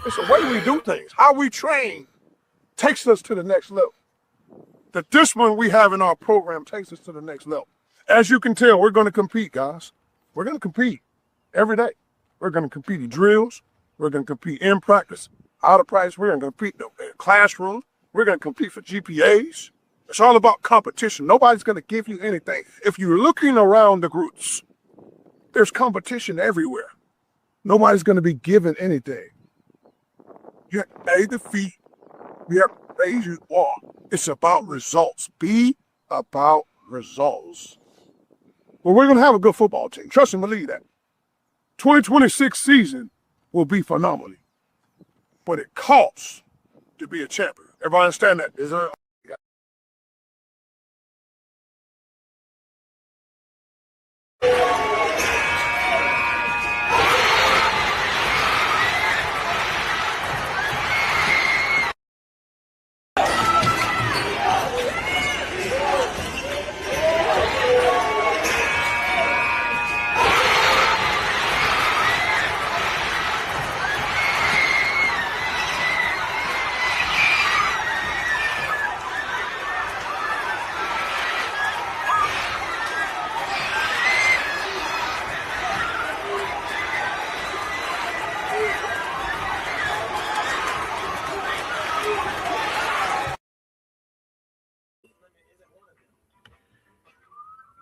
It's the way we do things. How we train takes us to the next level. The discipline we have in our program takes us to the next level. As you can tell, we're going to compete, guys. We're going to compete every day. We're going to compete in drills. We're going to compete in practice, out of practice. We're going to compete in the classroom. We're going to compete for GPAs. It's all about competition. Nobody's going to give you anything. If you're looking around the groups, there's competition everywhere. Nobody's going to be given anything. You have to pay the fee. You have to raise your bar. It's about results. Be about results. Well, we're going to have a good football team. Trust and believe that. 2026 season will be phenomenal. But it costs to be a champion. Everybody understand that? Is there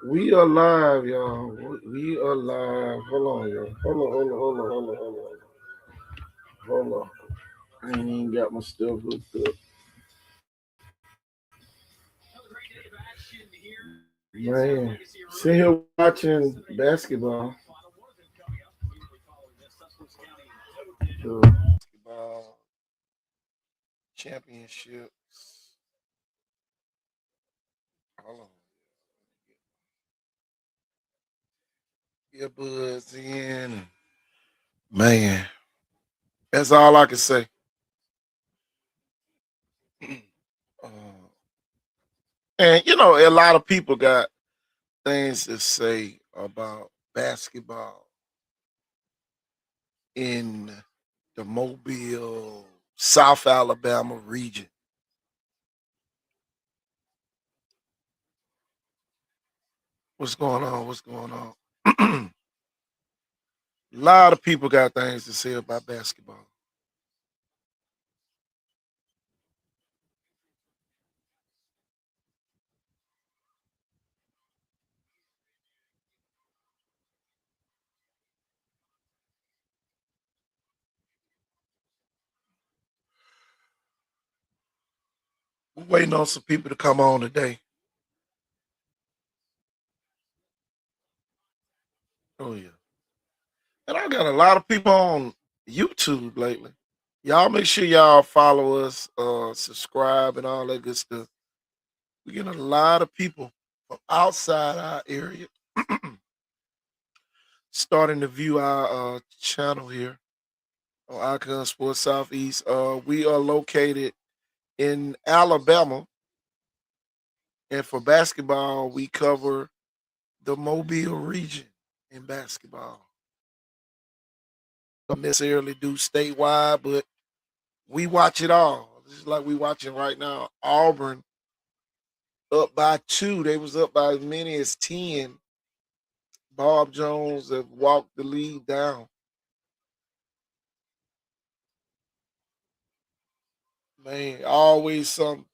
We are live, y'all. We are live. Hold on, y'all. Hold on. I ain't even got my stuff hooked up. Man, sitting here watching basketball. The basketball championships. Hold on. Earbuds in. Man, that's all I can say. Uh, and you know, a lot of people got things to say about basketball in the Mobile, South Alabama region. What's going on? What's going on? A lot of people got things to say about basketball. We're waiting on some people to come on today. Oh yeah. And I got a lot of people on YouTube lately. Y'all make sure y'all follow us, subscribe and all that good stuff. We get a lot of people from outside our area starting to view our channel here on Icon Sports Southeast. We are located in Alabama, and for basketball, we cover the Mobile region in basketball. Don't necessarily do statewide, but we watch it all. Just like we watching right now. Auburn up by two. They was up by as many as 10. Bob Jones have walked the lead down. Man, always something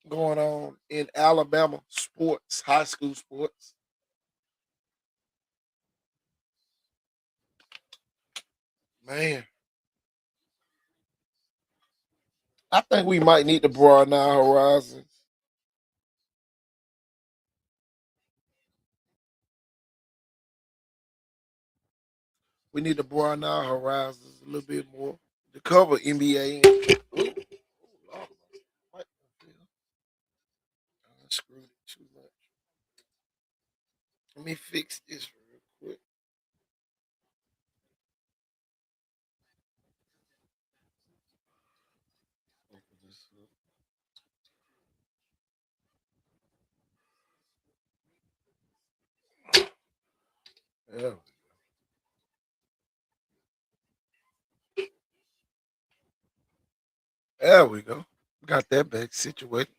going on in Alabama sports, high school sports. Man, I think we might need to broaden our horizons. We need to broaden our horizons a little bit more to cover NBA. Ooh, Lord, what the hell? I screwed it too much. Let me fix this real quick. Open this up. Yeah. There we go. Got that back situated.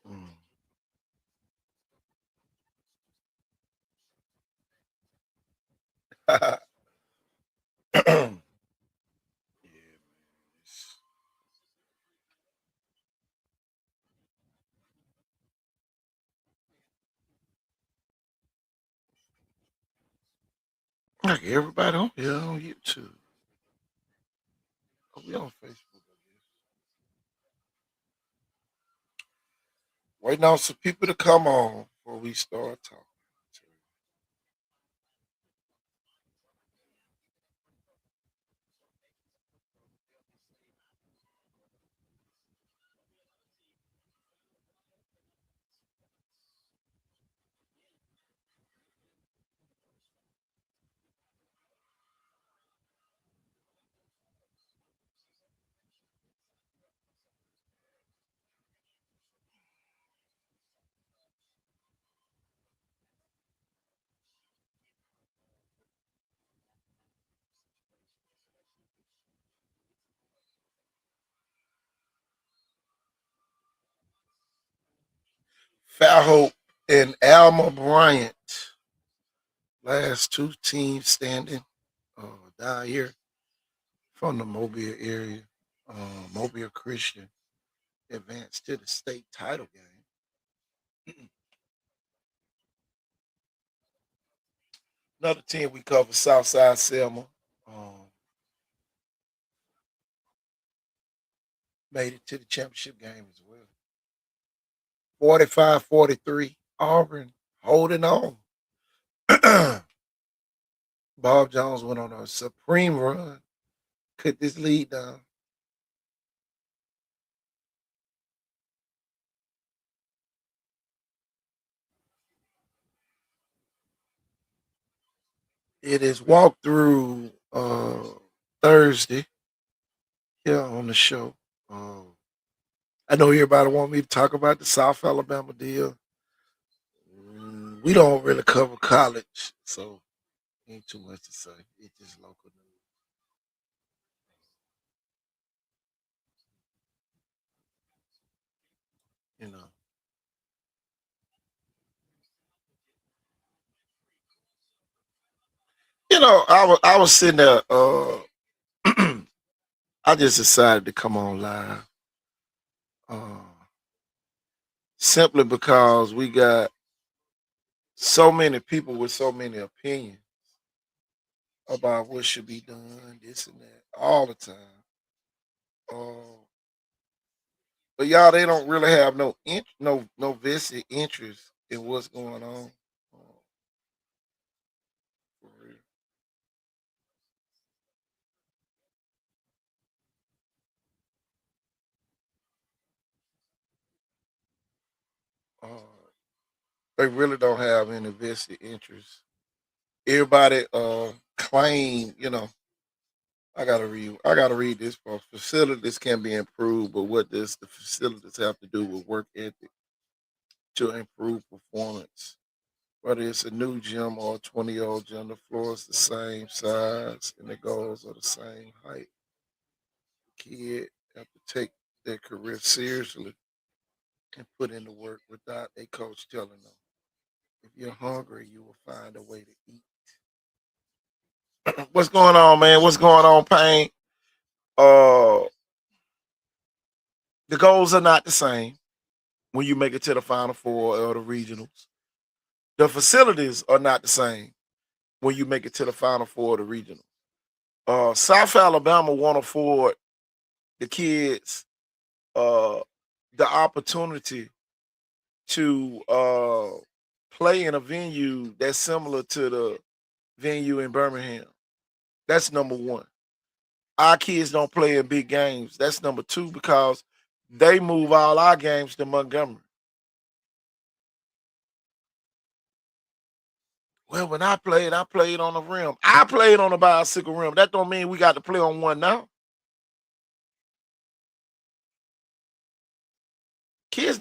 Mm. Yeah, man. Like everybody on here on YouTube. Oh, we on Facebook. Waiting on some people to come on before we start talking. Fairhope and Alma Bryant, last two teams standing down here from the Mobile area. Mobile Christian advanced to the state title game. Another team we cover, Southside Selma, um, made it to the championship game as well. 45-43, Auburn holding on. Bob Jones went on a supreme run, cut this lead down. It is walkthrough Thursday here on the show. I know everybody want me to talk about the South Alabama deal. We don't really cover college, so ain't too much to say. It's just local news, you know. I was sitting there. I just decided to come on live, uh, simply because we got so many people with so many opinions about what should be done, this and that, all the time. Uh, but y'all, they don't really have no vested interest in what's going on. For real. Uh, they really don't have any vested interest. Everybody claim, I gotta read this part. Facilities can be improved, but what does the facilities have to do with work ethic to improve performance? Whether it's a new gym or a 20-year-old gym, the floor is the same size and the goals are the same height. Kid have to take their career seriously and put in the work without a coach telling them. If you're hungry, you will find a way to eat. What's going on, man? What's going on, Pain? Uh, the goals are not the same when you make it to the Final Four or the regionals. The facilities are not the same when you make it to the Final Four or the regional. South Alabama won't afford the kids uh, the opportunity to play in a venue that's similar to the venue in Birmingham. That's number one. Our kids don't play in big games. That's number two because they move all our games to Montgomery. Well, when I played on the rim. I played on a bicycle rim. That don't mean we got to play on one now. Kids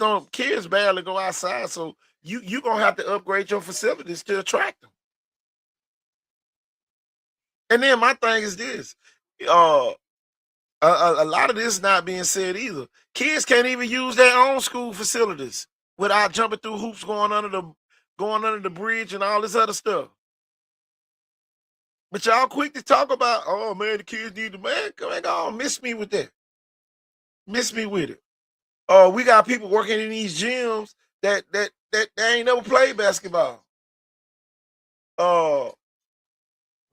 barely go outside, so you gonna have to upgrade your facilities to attract them. And then my thing is this: uh, A lot of this not being said either. Kids can't even use their own school facilities without jumping through hoops, going under the bridge and all this other stuff. But y'all quick to talk about, oh man, the kids need the man. Come on, miss me with that. Miss me with it. Oh, we got people working in these gyms that they ain't never played basketball. Uh,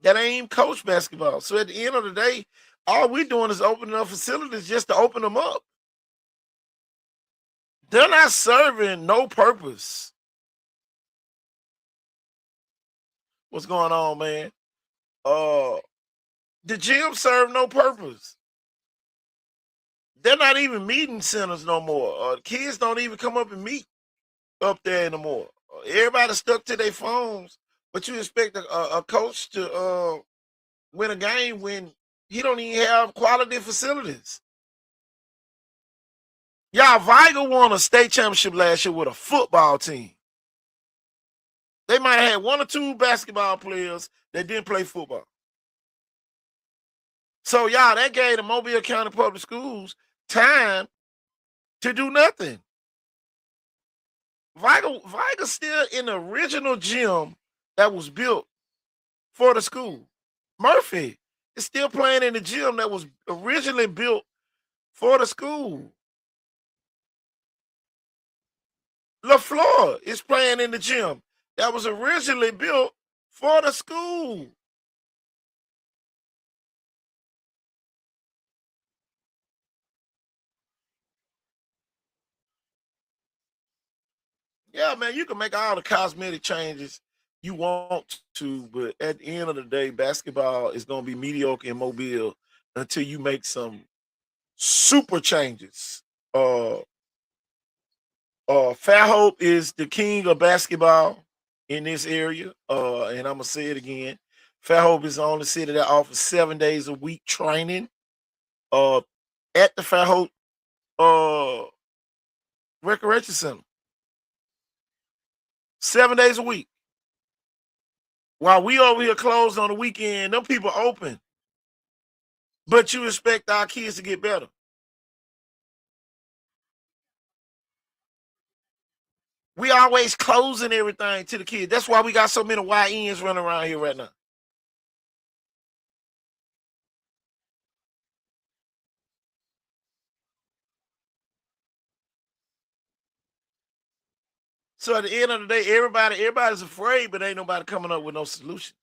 that ain't even coach basketball. So at the end of the day, all we're doing is opening up facilities just to open them up. They're not serving no purpose. What's going on, man? The gym serve no purpose. They're not even meeting centers no more. Kids don't even come up and meet up there anymore. Everybody stuck to their phones, but you expect a coach to win a game when he don't even have quality facilities. Y'all, Vigo won a state championship last year with a football team. They might have had one or two basketball players that didn't play football. So, y'all, that gave the Mobile County Public Schools time to do nothing. Vigo's still in the original gym that was built for the school. Murphy is still playing in the gym that was originally built for the school. LaFleur is playing in the gym that was originally built for the school. Yeah, man, you can make all the cosmetic changes you want to, but at the end of the day, basketball is going to be mediocre in Mobile until you make some super changes. Uh, Fairhope is the king of basketball in this area, and I'm gonna say it again. Fairhope is the only city that offers 7 days a week training. Uh, at the Fairhope uh Recreation Center, 7 days a week. While we over here closed on the weekend, them people open. But you expect our kids to get better. We always closing everything to the kids. That's why we got so many YNs running around here right now. So at the end of the day, everybody's afraid, but ain't nobody coming up with no solutions.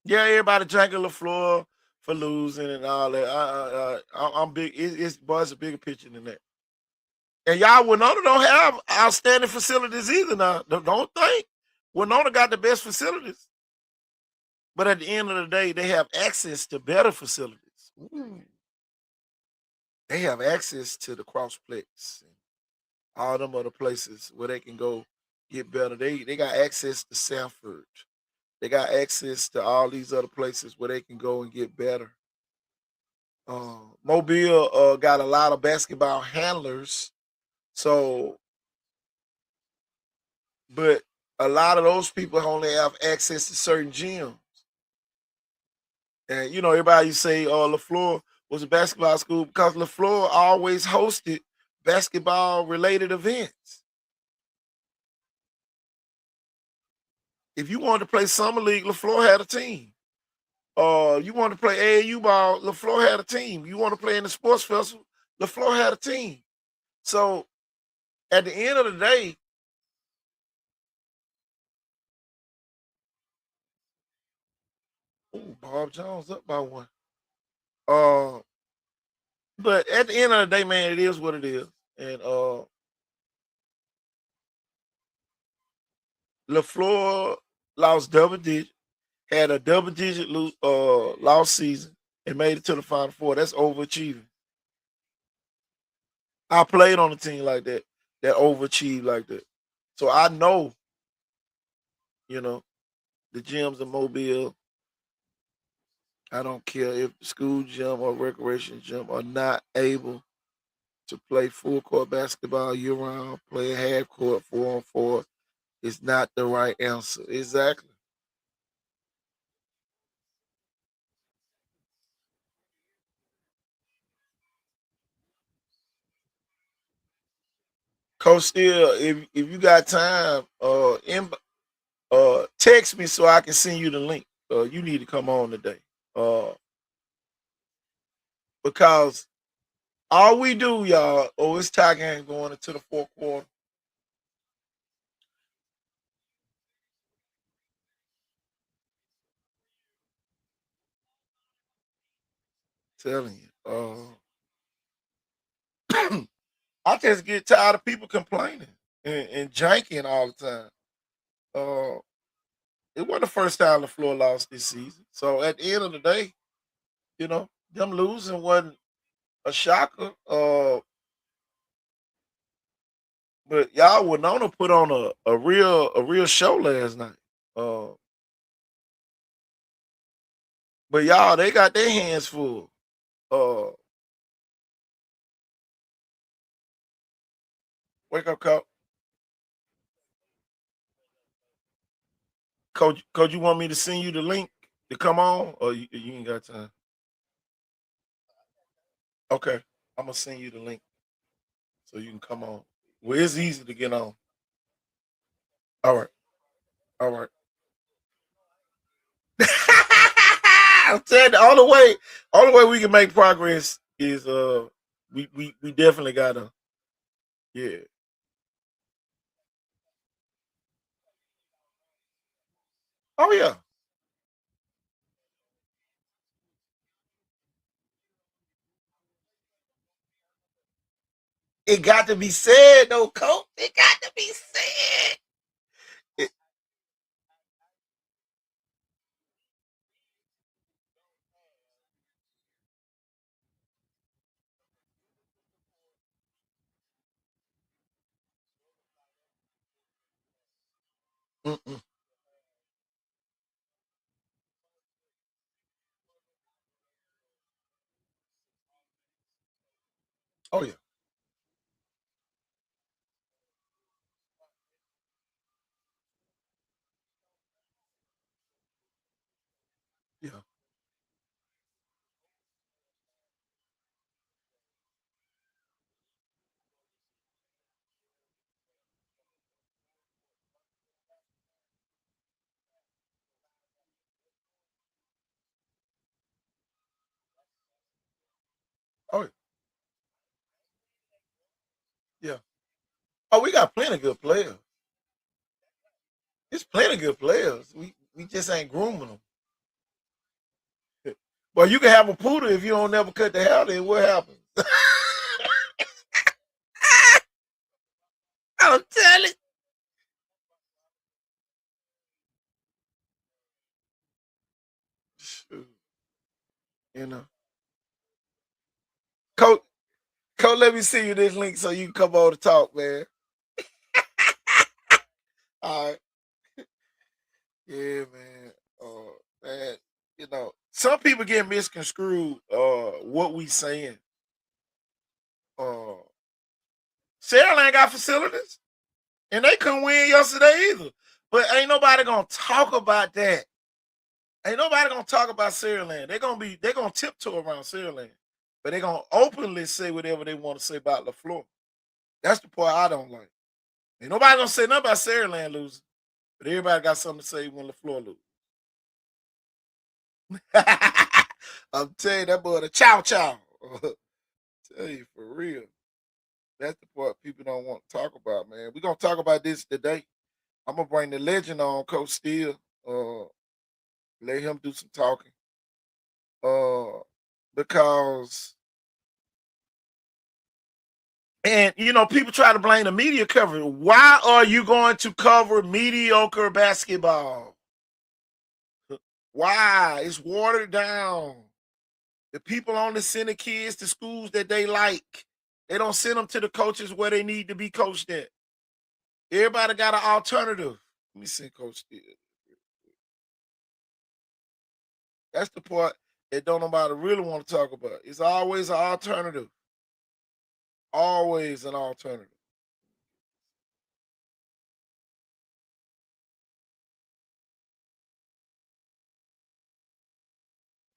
Yeah, everybody drinking LaFleur for losing and all that. I'm big. It's but it's a bigger picture than that. And y'all, Winona don't have outstanding facilities either. Now, don't think Winona got the best facilities, but at the end of the day, they have access to better facilities. Ooh. They have access to the Crossplex and all them other places where they can go get better. They got access to Sanford. They got access to all these other places where they can go and get better. Mobile got a lot of basketball handlers, so but a lot of those people only have access to certain gyms. And you know, everybody say, "Oh, LaFleur was a basketball school," because LaFleur always hosted basketball related events. If you wanted to play summer league, LaFleur had a team. You want to play AAU ball, LaFleur had a team. You want to play in the sports festival, LaFleur had a team. So at the end of the day, ooh, Bob Jones up by one. Uh, but at the end of the day, man, it is what it is. And LaFleur lost double digit, had a double digit loss season, and made it to the Final Four. That's overachieving. I played on a team like that, that overachieved like that. So I know, you know, the gyms in Mobile. I don't care if the school gym or recreation gym are not able to play full court basketball year round, play half court 4-on-4 is not the right answer. Exactly. Coach Steele, if you got time, text me so I can send you the link. You need to come on today. Uh, because all we do, y'all, it's tie game going into the fourth quarter. Telling you. I just get tired of people complaining and janking all the time. Uh, it wasn't the first time the floor lost this season. So at the end of the day, them losing wasn't a shocker. But y'all Winona put on a real show last night. Uh, but y'all, they got their hands full. Uh, wake up, coach. Coach, you want me to send you the link to come on, or you ain't got time? Okay, I'm gonna send you the link so you can come on. Well, it's easy to get on. All right, all right. I'm saying the only way we can make progress is we definitely gotta, yeah. Oh yeah. It got to be said though, coach. It got to be said. It, mm-mm. Oh yeah, yeah, oh yeah. Oh, we got plenty of good players. There's plenty of good players. We just ain't grooming them. Well, you can have a poodle if you don't never cut the hair. Then what happens? I'm telling you. You know, coach. Coach, let me send you this link so you can come on to talk, man. All right. Yeah, man. Man, some people get misconstrued what we saying. Uh Sarah ain't got facilities. And they couldn't win yesterday either. But ain't nobody gonna talk about that. Ain't nobody gonna talk about Saraland. They're gonna tiptoe around Saraland. But they're gonna openly say whatever they want to say about LaFleur. That's the part I don't like. Ain't nobody gonna say nothing about Saraland losing. But everybody got something to say when LaFleur loses. I'm telling you, that boy the chow chow. Tell you for real. That's the part people don't want to talk about, man. We're gonna talk about this today. I'm gonna bring the legend on, Coach Steele. Let him do some talking. Uh, because people try to blame the media coverage. Why are you going to cover mediocre basketball? Why? It's watered down. The people only send the kids to schools that they like. They don't send them to the coaches where they need to be coached at. Everybody got an alternative. Let me see, Coach Steele. That's the part that don't nobody really want to talk about. It's always an alternative. Always an alternative.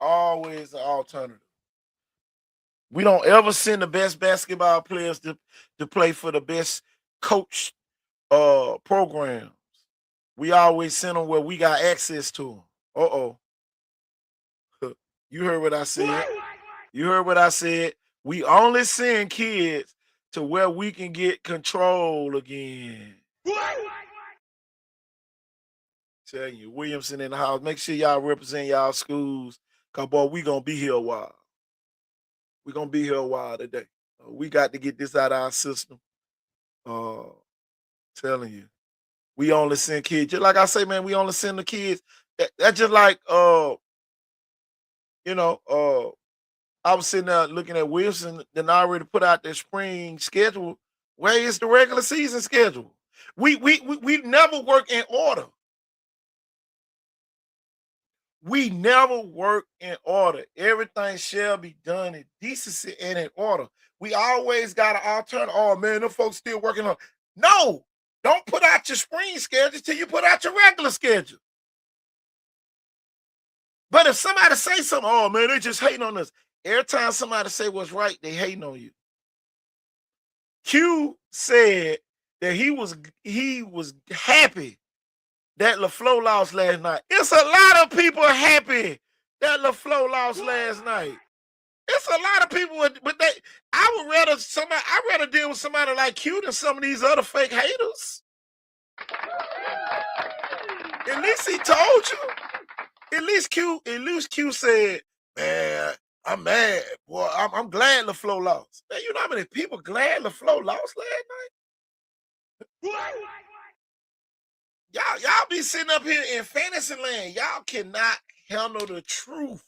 Always an alternative. We don't ever send the best basketball players to play for the best coach programs. We always send them where we got access to them. Uh-oh. You heard what I said. You heard what I said. We only send kids to where we can get control again. Tell you, Williamson in the house. Make sure y'all represent y'all schools. Cause boy, we gonna be here a while. We gonna be here a while today. We got to get this out of our system. Telling you. We only send kids. Just like I say, man, we only send the kids. That's just like I was sitting there looking at Wilson, then I already put out their spring schedule. Where is the regular season schedule? We never work in order. We never work in order. Everything shall be done in decency and in order. We always got an alternative. Oh man, them folks still working on. No, don't put out your spring schedule till you put out your regular schedule. But if somebody say something, oh man, they just hating on us. Every time somebody say what's right, they hating on you. Q said that he was happy that LaFleur lost last night. It's a lot of people happy that LaFleur lost last night. It's a lot of people, but I'd rather deal with somebody like Q than some of these other fake haters. At least he told you. At least Q said, man, I'm mad. Boy, I'm glad LaFleur lost. Man, you know how many people glad LaFleur lost last night? Y'all be sitting up here in fantasy land. Y'all cannot handle the truth.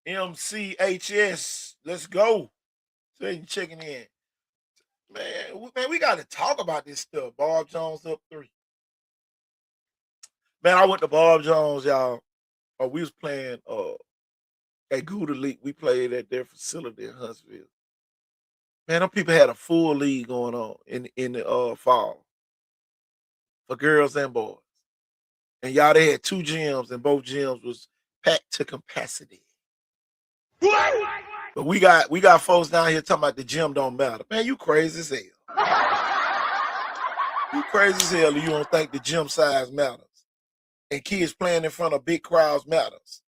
MCHS, let's go. So you checking in. Man, we got to talk about this stuff. Bob Jones up 3. Man, I went to Bob Jones, y'all. We was playing at Gouda League. We played at their facility in Huntsville. Man, them people had a full league going on in the fall for girls and boys. And y'all, they had 2 gyms, and both gyms was packed to capacity. But we got folks down here talking about the gym don't matter. Man, you crazy as hell. You crazy as hell if you don't think the gym size matters. And kids playing in front of big crowds matters.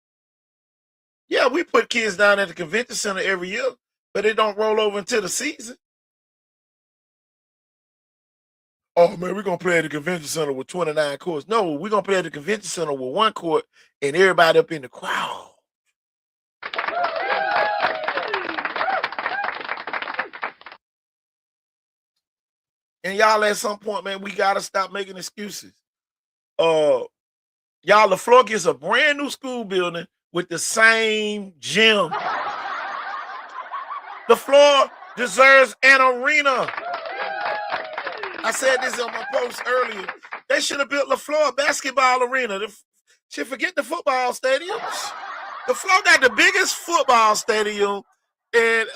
Yeah, we put kids down at the convention center every year, but it don't roll over into the season. Oh man, we're gonna play at the convention center with 29 courts. No, we're gonna play at the convention center with 1 court and everybody up in the crowd. And y'all, at some point, man, we gotta stop making excuses. Y'all, LaFleur gets a brand new school building with the same gym. LaFleur deserves an arena. I said this on my post earlier. They should have built LaFleur a basketball arena. Should forget the football stadiums. LaFleur got the biggest football stadium, and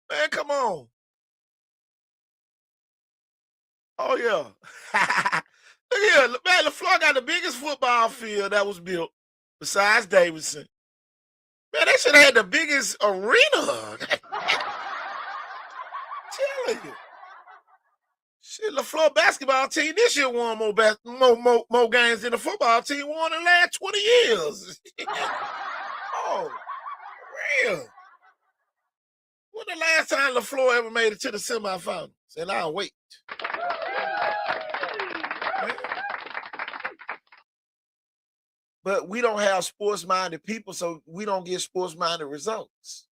man, come on. Oh yeah. Look here, man, LaFleur got the biggest football field that was built besides Davidson. Man, they should have had the biggest arena. Telling you. Shit, LaFleur basketball team this year won more games than the football team won in the last 20 years. Oh, real. When the last time LaFleur ever made it to the semifinals? And I'll wait. But we don't have sports-minded people, so we don't get sports-minded results.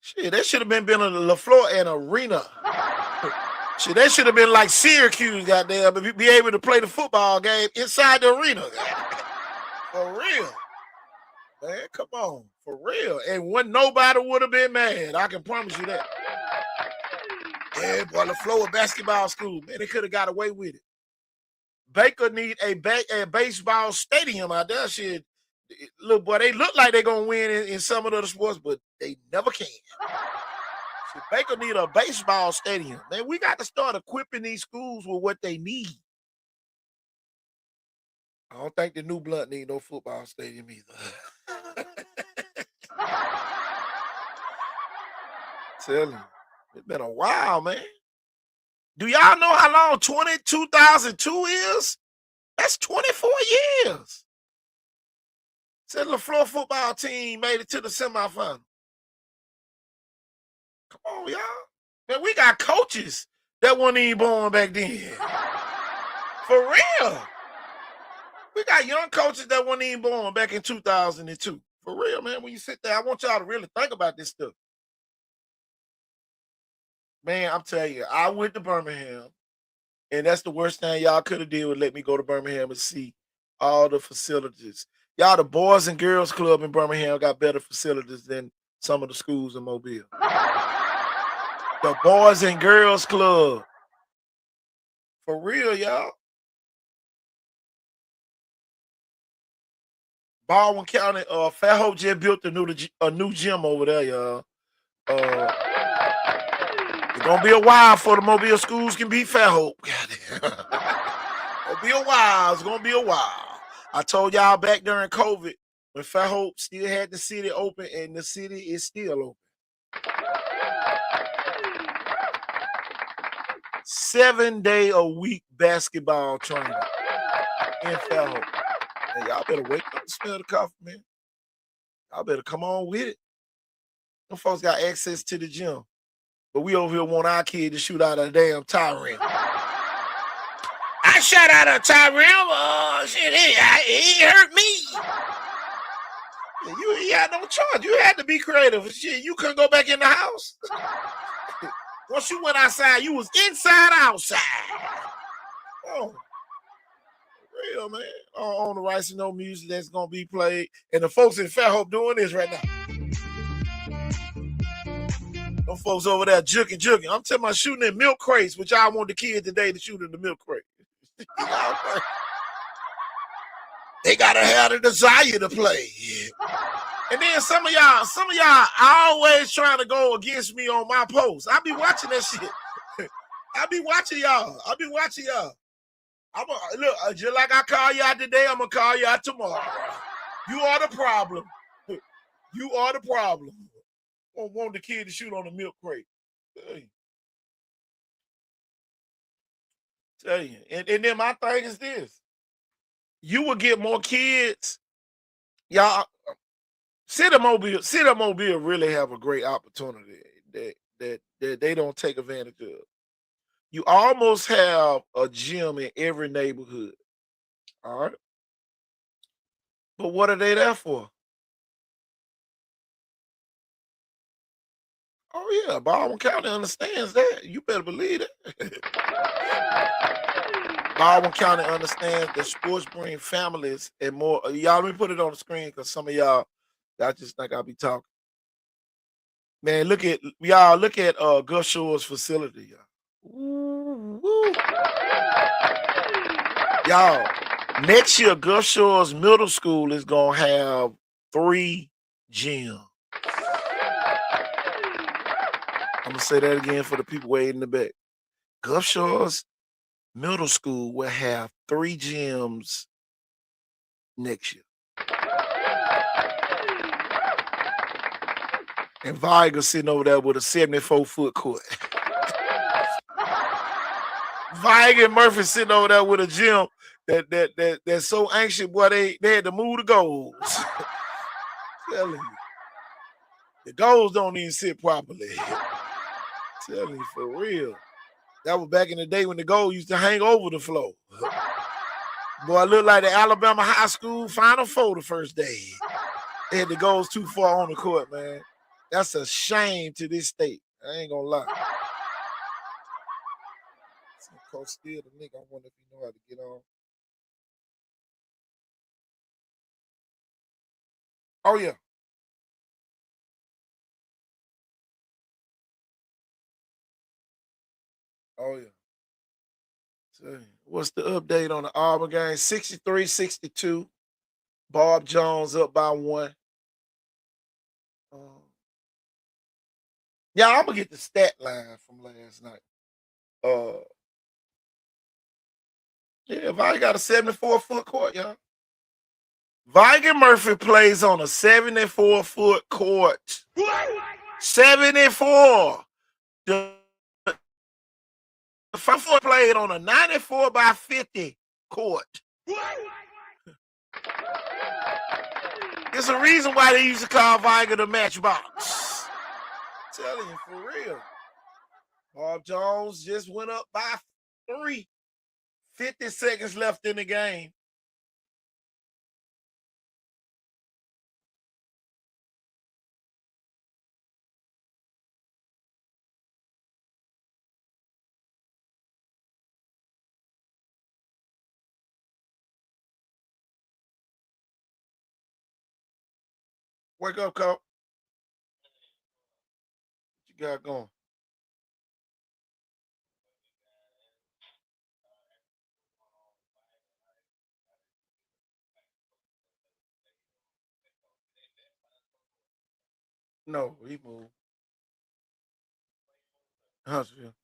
Shit, that should have been a LaFleur and arena. Shit, that should have been like Syracuse, goddamn, but be able to play the football game inside the arena. For real. Man, come on. For real. And nobody would have been mad. I can promise you that. Yeah, boy, LaFleur basketball school. Man, they could have got away with it. Baker need a baseball stadium out there. Shit, look, boy, they look like they're going to win in some of the other sports, but they never can. Shit, Baker need a baseball stadium. Man, we got to start equipping these schools with what they need. I don't think the New Blunt need no football stadium either. Tell you, it's been a while, man. Do y'all know how long 2002 is? That's 24 years. Said LaFleur football team made it to the semifinal. Come on, y'all. Man, we got coaches that weren't even born back then. For real. We got young coaches that weren't even born back in 2002. For real, man. When you sit there, I want y'all to really think about this stuff. Man, I'm telling you, I went to Birmingham, and that's the worst thing y'all could have did was let me go to Birmingham and see all the facilities. Y'all, the Boys and Girls Club in Birmingham got better facilities than some of the schools in Mobile. The Boys and Girls Club. For real, y'all. Baldwin County, Fairhope just built a new gym over there, y'all. It's gonna be a while for the Mobile schools can beat Fairhope. It'll be a while. It's gonna be a while. I told y'all back during COVID when Fairhope still had the city open, and the city is still open. 7-day-a-week basketball training in Fairhope. Hey, y'all better wake up and smell the coffee, man. Y'all better come on with it. Them folks got access to the gym, but we over here want our kid to shoot out a damn tie rim. I shot out a tie rim. Shit, it hurt me. You had no choice. You had to be creative. Shit, you couldn't go back in the house. Once you went outside, you was inside, outside. Oh, real, man. On the Rice and No music that's gonna be played, and the folks in Fairhope doing this right now. Them folks over there juking. I'm telling you, shooting in milk crates, which I want the kids today to shoot in the milk crate. They gotta have the desire to play. And then some of y'all always trying to go against me on my posts. I be watching that shit. I be watching y'all. Look, just like I call you out today, I'm gonna call you out tomorrow. You are the problem. You are the problem. I want the kid to shoot on the milk crate. Tell you. And then my thing is this. You will get more kids. Y'all, City of Mobile really have a great opportunity that they don't take advantage of. You almost have a gym in every neighborhood. All right. But what are they there for? Oh, yeah. Baldwin County understands that. You better believe it. Baldwin County understands that sports bring families and more. Y'all, let me put it on the screen because some of y'all just think I'll be talking. Man, look at Gulf Shores facility, y'all. Woo. Y'all, next year, Gulf Shores Middle School is going to have 3 gyms. I'm going to say that again for the people way in the back. Gulf Shores Middle School will have 3 gyms next year. And Viger sitting over there with a 74-foot court. Viger and Murphy sitting over there with a gym that's so anxious, boy, they had to move the goals. Telling you. The goals don't even sit properly. Telling you, for real. That was back in the day when the goal used to hang over the floor. Boy, it looked like the Alabama high school Final Four the first day. They had the goals too far on the court, man. That's a shame to this state. I ain't gonna lie. Some coach still the nigga. I wonder if he know how to get on. Oh, yeah. Oh, yeah. So, what's the update on the Auburn game? 63-62. Bob Jones up by 1. Yeah, I'm gonna get the stat line from last night. Yeah, Viger got a 74-foot court, y'all. Viger Murphy plays on a 74-foot court. 74. The 5-4 played on a 94 by 50 court. There's a reason why they used to call Viger the matchbox. I'm telling you, for real. Bob Jones just went up by 3. 50 seconds left in the game. Wake up, Coach. What you got going? No, he moved. Huntsville.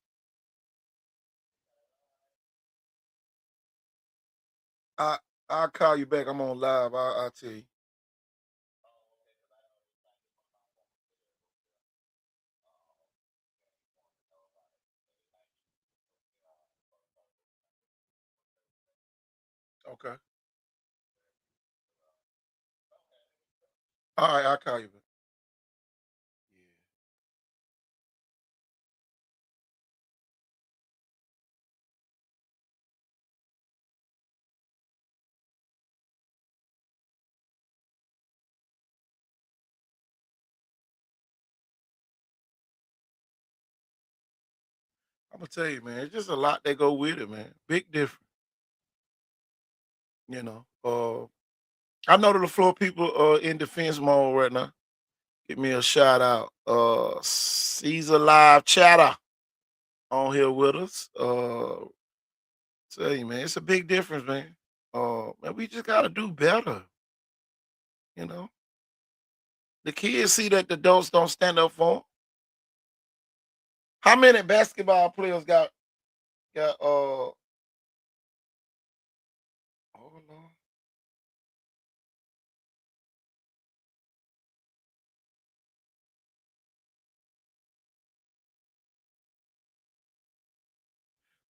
I'll call you back. I'm on live. I'll tell you. Okay. All right, I'll call you back. Yeah. I'm gonna tell you, man, it's just a lot that go with it, man. Big difference, you know. I know the floor people are in defense mode right now. Give me a shout out. Caesar Live Chatter on here with us. Tell you, man, it's a big difference, man. Man, we just gotta do better, you know. The kids see that the adults don't stand up for 'em. How many basketball players got hold on.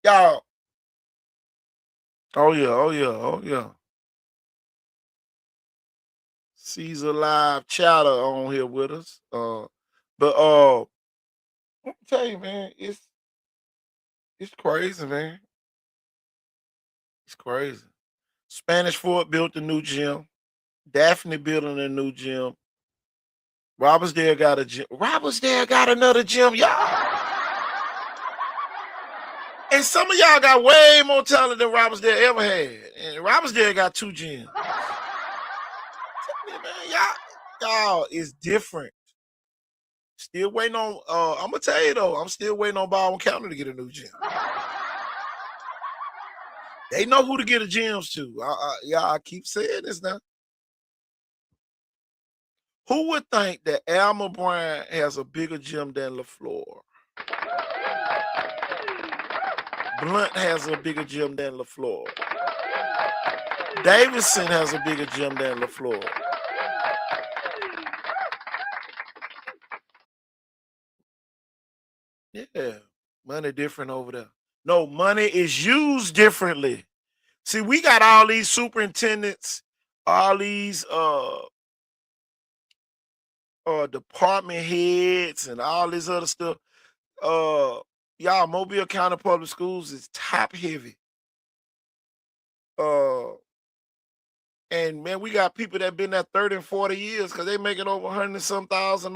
Y'all. Oh yeah, oh yeah, oh yeah. Caesar Live Chatter on here with us. But let me tell you, man, it's crazy, man. It's crazy. Spanish Fort built a new gym. Daphne building a new gym. Robertsdale got a gym. Robertsdale got another gym, y'all. And some of y'all got way more talent than Robertsdale ever had. And Robertsdale got 2 gyms. Man, y'all is different. Still waiting on. I'm gonna tell you though, I'm still waiting on Baldwin County to get a new gym. They know who to get the gyms to. I keep saying this now. Who would think that Alma Bryan has a bigger gym than LaFleur? Blunt has a bigger gym than LaFleur. Davidson has a bigger gym than LaFleur. Yeah, money different over there. No, money is used differently. See, we got all these superintendents, all these department heads and all this other stuff. Y'all, Mobile County Public Schools is top heavy. And man, we got people that been there 30 and 40 years because they making over $100 and some thousand.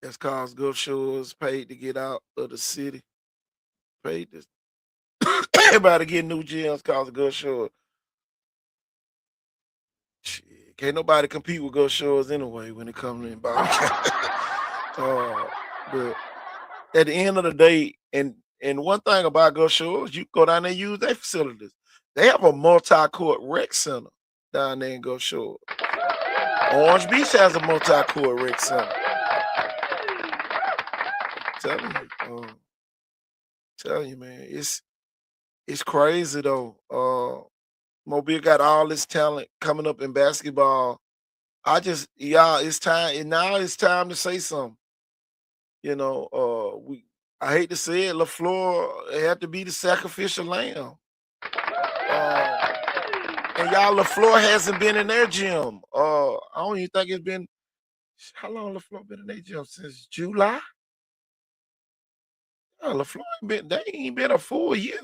That's cause Gulf Shores paid to get out of the city. Paid this everybody get new gyms cause Gulf Shores. Shit, can't nobody compete with Gulf Shores anyway when it comes to Baldwin County. But at the end of the day, and one thing about Gulf Shores, you go down there and use their facilities. They have a multi-court rec center down there in Gulf Shores. Orange Beach has a multi-court rec center. Telling you, man, it's crazy though. Mobile got all this talent coming up in basketball. Y'all, it's time, and now it's time to say something. You know, I hate to say it, LaFleur had to be the sacrificial lamb. Uh, and y'all, LaFleur hasn't been in their gym. I don't even think it's been how long LaFleur been in their gym since July. LaFleur they ain't been a full year.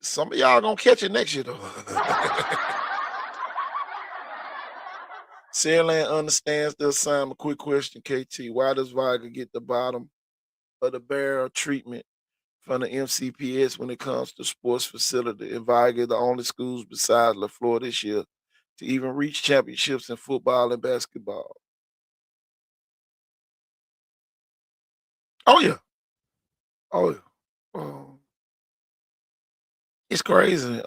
Some of y'all gonna catch it next year though. Sandland understands the assignment. Quick question, KT. Why does Viger get the bottom of the barrel treatment from the MCPS when it comes to sports facility? And Viger, the only schools besides LaFleur this year to even reach championships in football and basketball. Oh yeah. Oh yeah. It's crazy.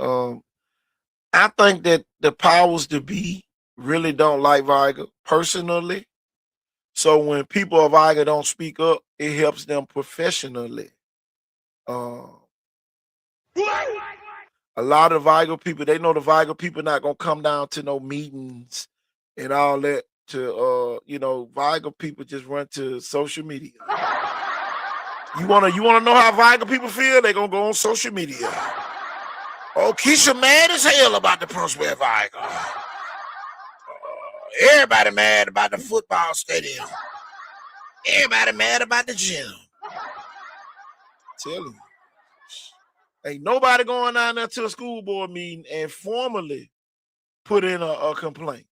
I think that the powers to be really don't like Viger personally. So when people of Viger don't speak up, it helps them professionally. Uh, a lot of Viger people, they know the Viger people not gonna come down to no meetings and all that. Viger people just run to social media. You wanna know how Viger people feel? They gonna go on social media. Oh, Keisha mad as hell about the Prosper Viger. Everybody mad about the football stadium. Everybody mad about the gym. Tell you. Ain't nobody going down there to a school board meeting and formally put in a complaint.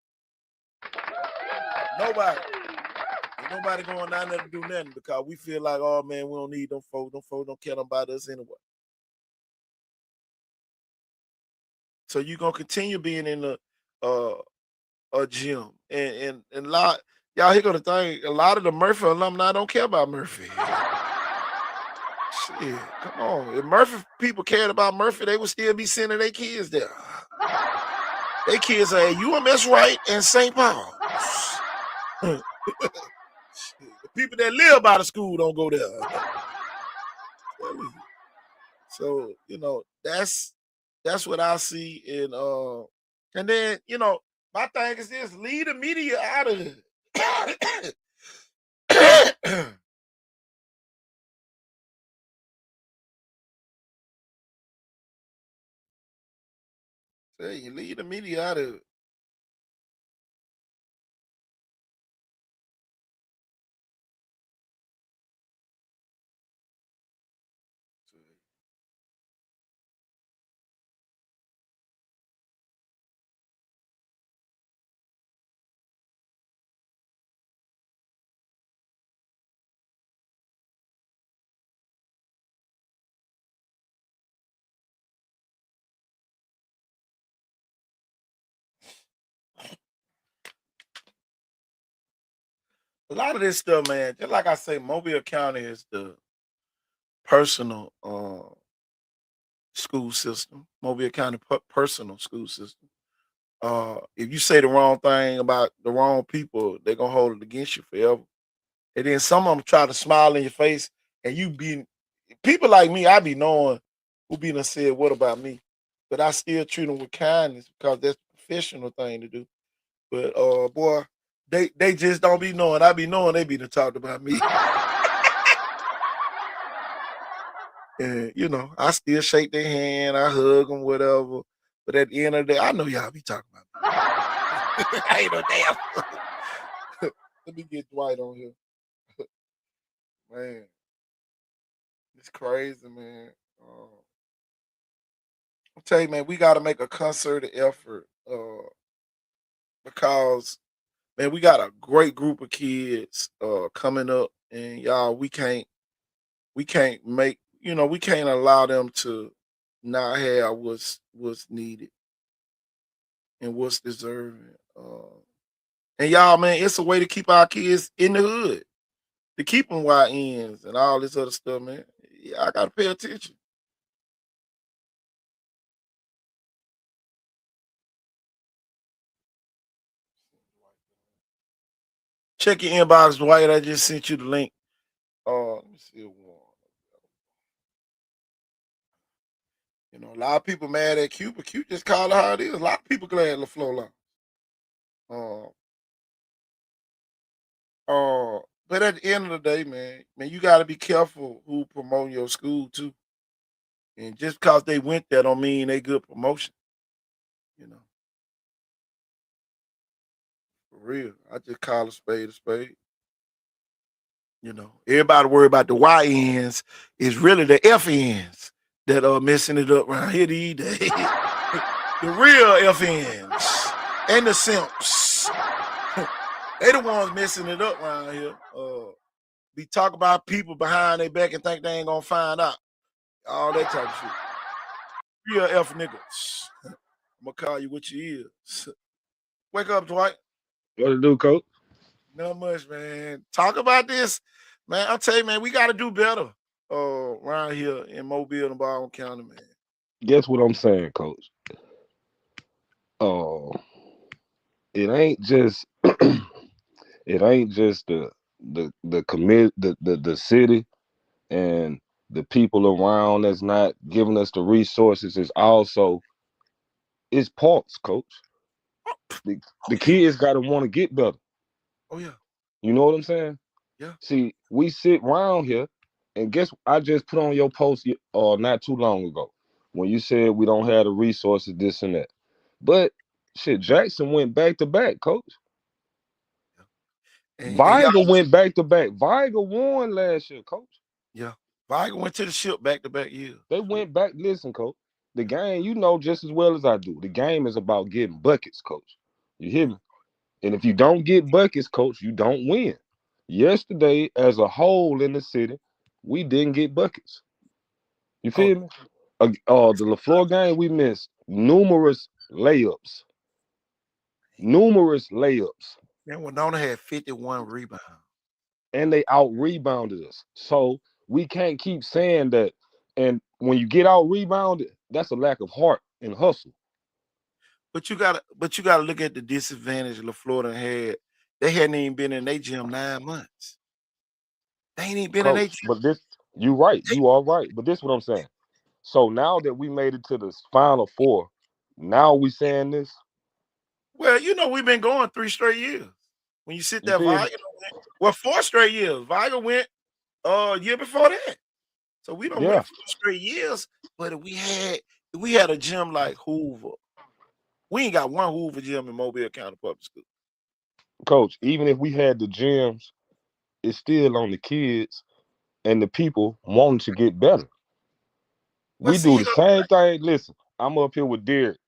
Nobody. Ain't nobody going down there to do nothing because we feel like, oh man, we don't need them folks. Them folks don't care about us anyway. So you're gonna continue being in a gym. And a lot y'all here gonna think a lot of the Murphy alumni don't care about Murphy. Shit, come on. If Murphy people cared about Murphy, they would still be sending their kids there. Their kids are at UMS Wright and St. Paul. The people that live by the school don't go there. So, that's what I see in and then, my thing is this: leave the media out of it. Say you leave the media out of it. A lot of this stuff, man, just like I say, Mobile County is the personal school system. Mobile County personal school system. If you say the wrong thing about the wrong people, they're gonna hold it against you forever. And then some of them try to smile in your face, and you be people like me. I be knowing who be done said what about me, but I still treat them with kindness because that's the professional thing to do. But boy, they just don't be knowing. I be knowing they be done talked about me. And I still shake their hand, I hug them, whatever. But at the end of the day, I know y'all be talking about me. I ain't no damn. Let me get Dwight on here. Man, it's crazy, man. I'll tell you, man, we got to make a concerted effort because, man, we got a great group of kids coming up, and y'all, we can't allow them to not have what's needed and what's deserving. And y'all, man, it's a way to keep our kids in the hood, to keep them YNs and all this other stuff, man. Yeah, I gotta pay attention. Check your inbox, Dwight. I just sent you the link. Let me see one. You know, a lot of people mad at Q, but Q just called it how it is. A lot of people glad LaFleur lost. But at the end of the day, man, you got to be careful who promote your school too. And just because they went there, don't mean they good promotion. You know, for real. I just call a spade a spade. You know, everybody worry about the YNs. It's really the FNs that are messing it up around here these days. The real FNs and the simps. They the ones messing it up around here. We talk about people behind their back and think they ain't gonna find out. All that type of shit. Real F niggas. I'm gonna call you what you is. Wake up, Dwight. What to do, coach? Not much, man. Talk about this, man. I'll tell you, man, we gotta do better around here in Mobile and Baldwin County, man. Guess what I'm saying, coach? It ain't just the commit the city and the people around that's not giving us the resources. It's parts, coach. The kids gotta want to get better. Oh yeah. You know what I'm saying? Yeah. See, we sit around here, and guess I just put on your post not too long ago when you said we don't have the resources, this and that. But shit, Jackson went back to back, coach. Viger went back to back. Viger won last year, coach. Yeah. Viger went to the ship back to back years. They went back. Listen, coach. The game, you know just as well as I do. The game is about getting buckets, coach. You hear me? And if you don't get buckets, coach, you don't win. Yesterday, as a whole in the city, we didn't get buckets. You feel me? The LaFleur game, we missed numerous layups. Numerous layups. Man, Winona had 51 rebounds. And they out-rebounded us. So we can't keep saying that. And when you get out-rebounded, that's a lack of heart and hustle. But you gotta look at the disadvantage LaFleur done had. They hadn't even been in their gym 9 months. They ain't even been in their gym. But this, you right. You are right. But this is what I'm saying. So now that we made it to the Final Four, now we saying this. Well, you know, we've been going 3 straight years. When you sit there, Viger went, 4 straight years. Viger went year before that. So we don't win 4 straight years. But if we had a gym like Hoover, we ain't got one Hoover gym in Mobile County Public School. Coach, even if we had the gyms, it's still on the kids and the people wanting to get better. We do the same thing. Listen, I'm up here with Derek.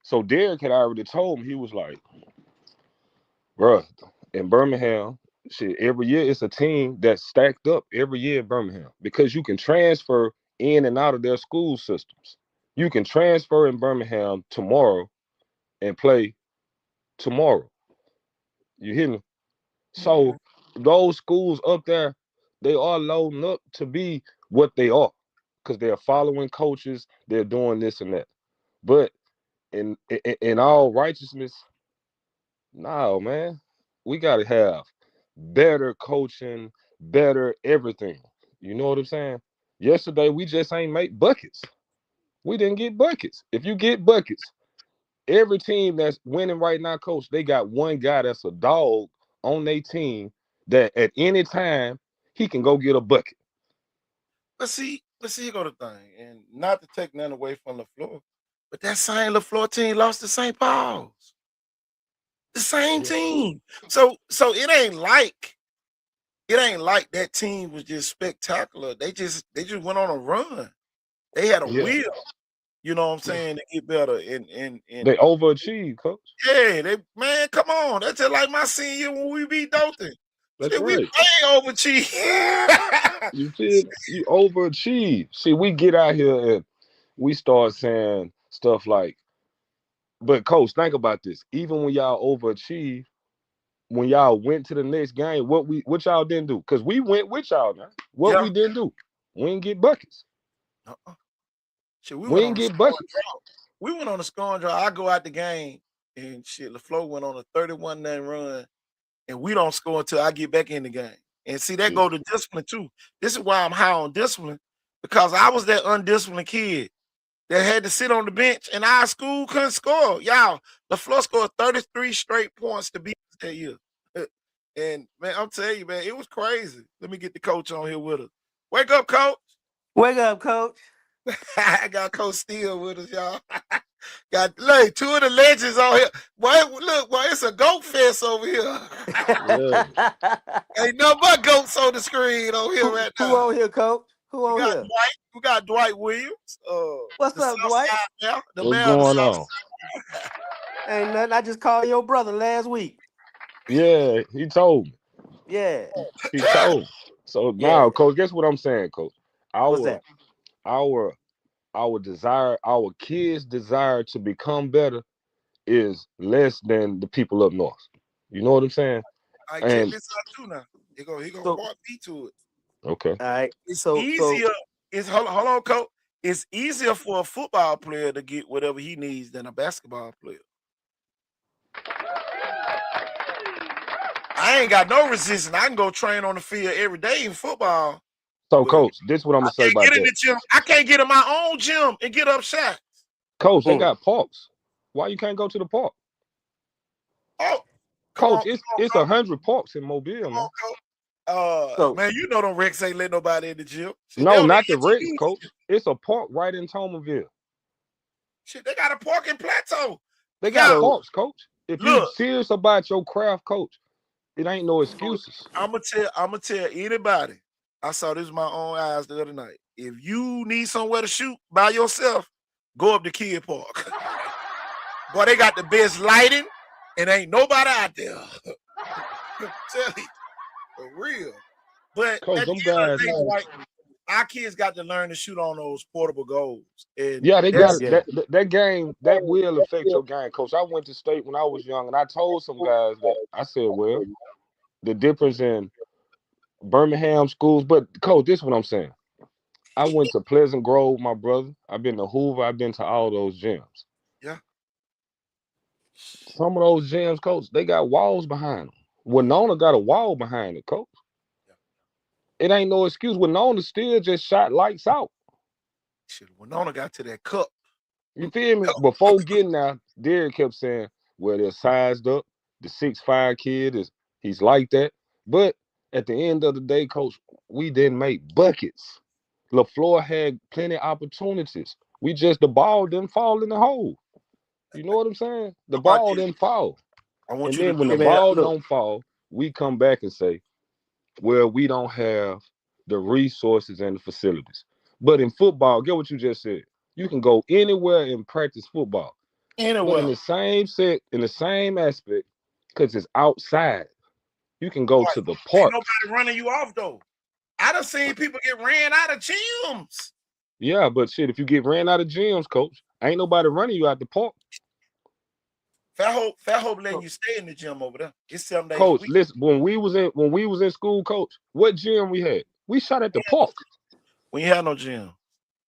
So Derek had already told me, he was like, bruh, in Birmingham, shit, every year it's a team that's stacked up every year in Birmingham because you can transfer in and out of their school systems. You can transfer in Birmingham tomorrow and play tomorrow. You hear me? So those schools up there, they are loading up to be what they are because they're following coaches, they're doing this and that. But in all righteousness, no, man, we got to have better coaching, better everything. You know what I'm saying? Yesterday, we just ain't make buckets. We didn't get buckets. If you get buckets, every team that's winning right now, coach, they got one guy that's a dog on their team that at any time he can go get a bucket. But see, here go the thing, and not to take nothing away from LaFleur, but that same LaFleur team lost to St. Paul's. The same team. So it ain't like that team was just spectacular. They just went on a run. They had a wheel. You know what I'm saying? To get better and they overachieved, coach. Yeah, man, come on. That's just like my senior when we beat Dothan. That's right. We playing overachieve. You feel you overachieve. See, we get out here and we start saying stuff like, but coach, think about this. Even when y'all overachieve, when y'all went to the next game, what y'all didn't do? Because we went with y'all, man. What we didn't do? We didn't get buckets. Shit, we didn't get buckets. We went on a scoring draw. I go out the game and shit. LaFleur went on a 31-0 run, and we don't score until I get back in the game. And see, that go to discipline too. This is why I'm high on discipline, because I was that undisciplined kid that had to sit on the bench, and our school couldn't score. Y'all, LaFleur scored 33 straight points to beat us that year. And man, I'm telling you, man, it was crazy. Let me get the coach on here with us. Wake up, coach. Wake up, coach. I got Coach Steele with us, y'all. Got like 2 of the legends on here. Boy, look, boy, it's a goat fest over here. Yeah. Ain't nothing but goats on the screen over here right Who now. on here, coach? Who on here? We got Dwight Williams. What's the up, South Dwight? Side Mayor, the What's mayor of the going South on? Side. Ain't nothing. I just called your brother last week. Yeah, he told me. Yeah. He told me. So Yeah. now, coach, guess what I'm saying, coach? What's that? Our desire, our kids' desire to become better is less than the people up north. You know what I'm saying? I check And this out too now. He gonna So- part B to it. okay. All right. It's So easier. It's hold on, coach. It's easier for a football player to get whatever he needs than a basketball player. I ain't got no resistance. I can go train on the field every day in football. So, But coach, this is what I'm gonna say Can't about get in that. the gym. I can't get in my own gym and get up shots. Coach, they Mm. got parks. Why you can't go to the park? Oh, come Coach, on, it's 100 parks in Mobile, come man. on, coach. So- Man, you know them Rex ain't let nobody in the gym. Shit, they No, don't not the let you Rex, use coach. it. It's a park right in Tomerville. Shit, they got a park in Plateau. They got Yeah. parks, coach. If you Look. serious about your craft, coach, it ain't no excuses. I'ma tell anybody. I saw this with my own eyes the other night. If you need somewhere to shoot by yourself, go up to Kid Park. Boy, they got the best lighting, and ain't nobody out there. Tell you, for real. But Coach, at the them end of the guys- day, like, our kids got to learn to shoot on those portable goals. And Yeah, they that's- got that game. That will affect your game, coach. I went to state when I was young, and I told some guys that I said, well, the difference in Birmingham schools, but coach, this is what I'm saying. I went to Pleasant Grove, my brother. I've been to Hoover. I've been to all those gyms. Yeah. Some of those gyms, coach, they got walls behind them. Winona got a wall behind it, coach. It ain't no excuse. Winona still just shot lights out. Shit, Winona got to that cup. You feel me? Before getting there, Derek kept saying, well, they're sized up. The 6'5" kid he's like that. But at the end of the day, coach, we didn't make buckets. LaFleur had plenty of opportunities. The ball didn't fall in the hole. You know what I'm saying? The ball didn't fall. I want And you to then when do the man, ball look. don't fall, we come back and say, well, we don't have the resources and the facilities. But in football, get what you just said. You can go anywhere and practice football. But in anywhere. the same set, in the same aspect, because it's outside, you can go to the Ain't park. nobody running you off though. I done seen people get ran out of gyms. Yeah, but shit, if you get ran out of gyms, coach, ain't nobody running you out the park. Fat Hope letting you stay in the gym over there. It's 7 days a Coach, week. listen, when we was in school, coach, what gym we had? We shot at the park. We ain't had no gym.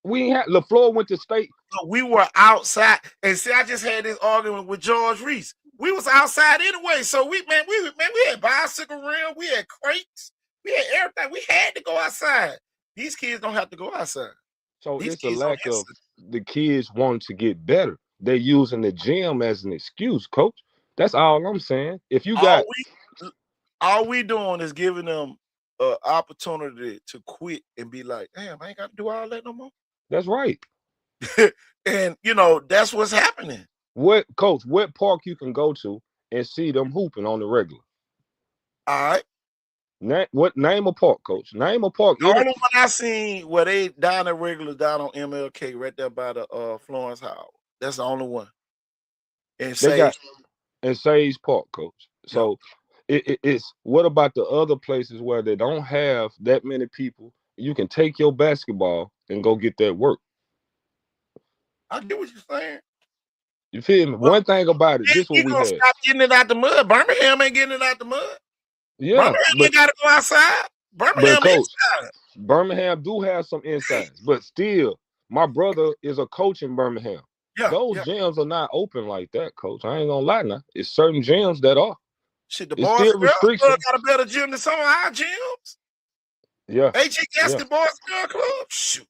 We ain't had LaFleur went to state. So we were outside. And see, I just had this argument with George Reese. We was outside anyway. So we had bicycle rim, we had crates, we had everything. We had to go outside. These kids don't have to go outside. So These it's a kids on lack that of the kids wanting to get better. They're using the gym as an excuse, coach. That's all I'm saying. If you got all we doing is giving them an opportunity to quit and be like, damn, I ain't got to do all that no more. that's right. And that's what's happening. What park you can go to and see them hooping on the regular? All right. Name a park, coach. Name a park. The only one I seen where they down at regular down on MLK right there by the Florence Howard. That's the only one. And They got in Sage Park, coach. So it's what about the other places where they don't have that many people? You can take your basketball and go get that work. I get what you're saying. You feel me? One thing about it, this is what we had. Stop getting it out the mud. Birmingham ain't getting it out the mud. Yeah, Birmingham ain't got to go outside. Birmingham coach, inside. Birmingham do have some insides, but still, my brother is a coach in Birmingham. Yeah, Those gyms are not open like that, coach. I ain't gonna lie now. It's certain gyms that are. Shit, the It's boys still and girls restriction. club got a better gym than some of our gyms. Yeah, HGS, the boys and girls club. Shoot.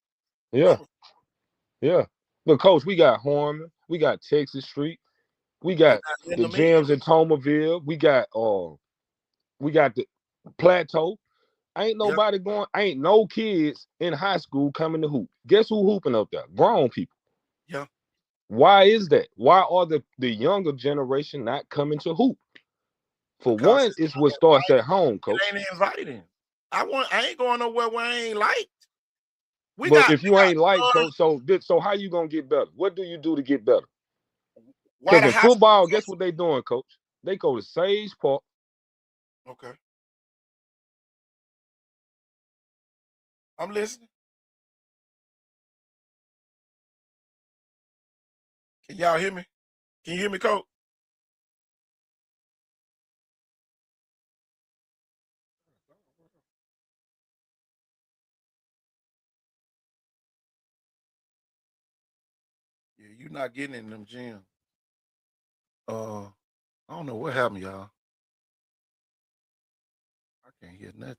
yeah. But coach, we got Harmon, we got Texas Street, we But got not letting the them in. gyms in Tomerville, we got the Plateau. Yeah, Ain't no kids in high school coming to hoop. Guess who hooping up there? Grown people. yeah. Why is that? Why are the younger generation not coming to hoop? For Because one, it's it's what starts at home, it coach. ain't inviting. I ain't going nowhere where I ain't liked. We But got if you ain't like sons. coach, so how you gonna get better? What do you do to get better? Why Because the in high school football, guess kids- what they doing, coach? They go to Sage Park. Okay, I'm listening. Can y'all hear me? Can you hear me, Coach? Yeah, you not getting in them gyms. I don't know what happened, y'all. I can't hear nothing.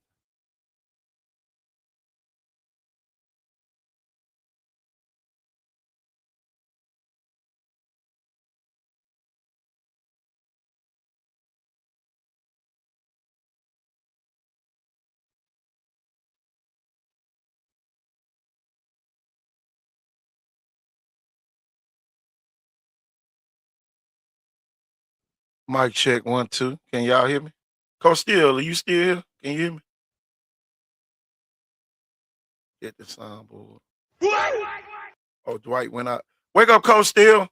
Mic check 1 2. Can y'all hear me? Coach Steele, are you still here? Can you hear me? Get the soundboard. Oh, Dwight went out. Wake up, Coach Steele.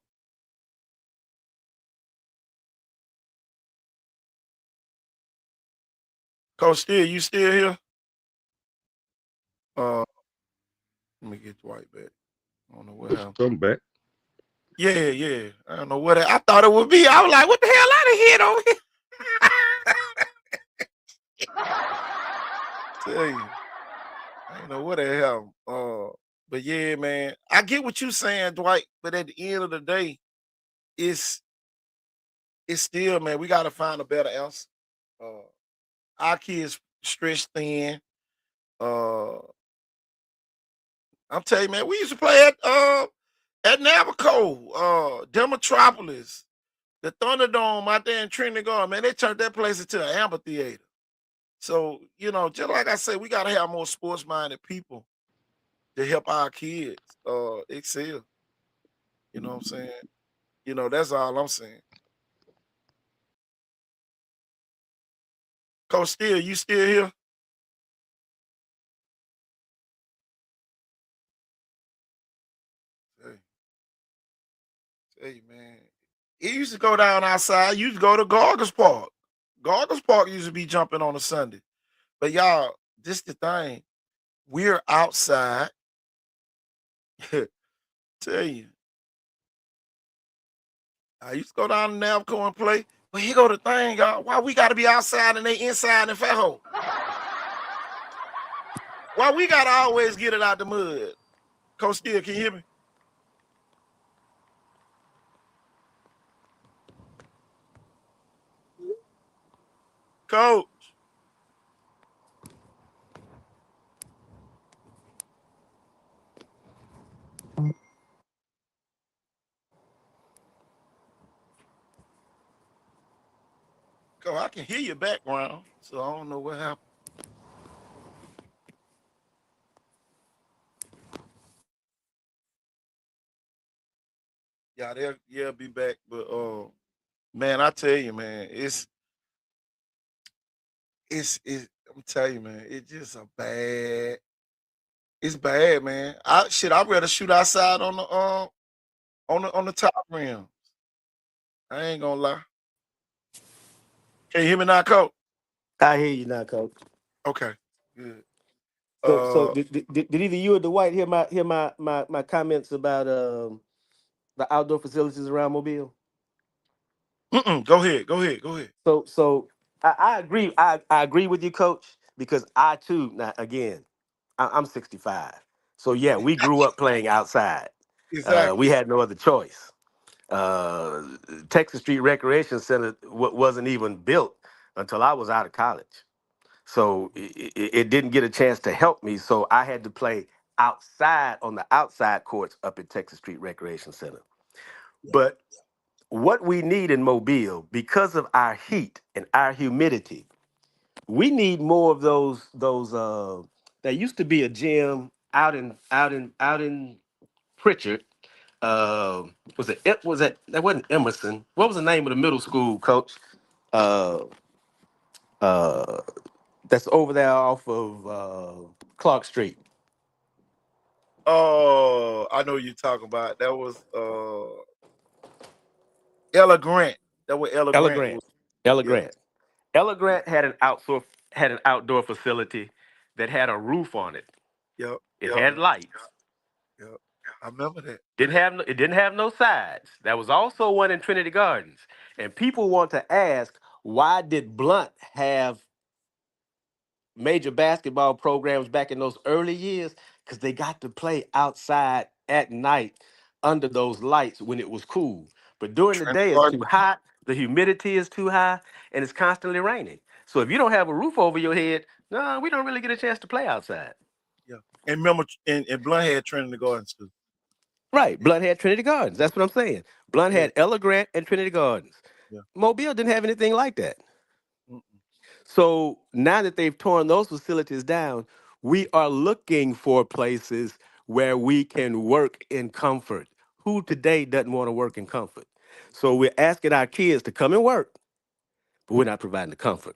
Coach Steele, you still here? Let me get Dwight back. I don't know what happened. Come back. Yeah. I don't know what I thought it would be. I was like, what the hell I done hit over here? Tell you. I don't know what the hell. But yeah, man. I get what you saying, Dwight. But at the end of the day, it's still, man, we gotta find a better answer. Our kids stretched thin. Uh I'm telling you, man, we used to play at Navico, Demetropolis, the Thunderdome out there in Trinity Garden. Man, they turned that place into an amphitheater. So, just like I said, we gotta have more sports minded people to help our kids excel. You know what I'm saying? That's all I'm saying. Coach Steele, you still here? Hey, tell you, man. It used to go down outside. You used to go to Gargles Park. Gargles Park used to be jumping on a Sunday. But y'all, this the thing. We're outside. Tell you. I used to go down to Navco and play. But here go the thing, y'all. Why we gotta be outside and they inside in Fairhope? Why we gotta always get it out the mud? Coach Steele, can you hear me? Coach. Coach, I can hear your background, so I don't know what happened. Yeah, they'll be back. But man, I tell you, man, I'm telling you, man, it's just a bad. It's bad, man. I'd rather shoot outside on the top rim. I ain't gonna lie. Can you hear me now, Coach? I hear you now, coach. Okay, good. So Uh, did either you or Dwight hear my comments about the outdoor facilities around Mobile? Go ahead, go ahead, go ahead. So I agree. I agree with you, coach, because I too, now again, I'm 65. So yeah, we grew up playing outside. Exactly. We had no other choice. Uh, Texas Street Recreation Center wasn't even built until I was out of college. So it didn't get a chance to help me. So I had to play outside on the outside courts up at Texas Street Recreation Center. Yeah. But what we need in Mobile, because of our heat and our humidity, we need more of those. There used to be a gym out in Pritchard. That wasn't Emerson? What was the name of the middle school, coach? Uh, uh, that's over there off of Clark Street. Oh, I know what you're talking about. That was Ella Grant. That was Ella Ella Grant Grant. was. Ella Yeah. Grant. Ella Grant had an outdoor facility that had a roof on it. Yep. It had lights. Yep. I remember that. It didn't have no sides. There was also one in Trinity Gardens. And people want to ask, why did Blunt have major basketball programs back in those early years? Because they got to play outside at night under those lights when it was cool. But during the Trent day, it's Gardner. too hot, the humidity is too high, and it's constantly raining. So if you don't have a roof over your head, no, we don't really get a chance to play outside. Yeah. And remember, and Blunt had Trinity Gardens too. Right. Yeah. Blunt had Trinity Gardens. That's what I'm saying. Blunt Yeah. had Ella Grant and Trinity Gardens. Yeah. Mobile didn't have anything like that. Mm-mm. So now that they've torn those facilities down, we are looking for places where we can work in comfort. Who today doesn't want to work in comfort? So we're asking our kids to come and work, but we're not providing the comfort.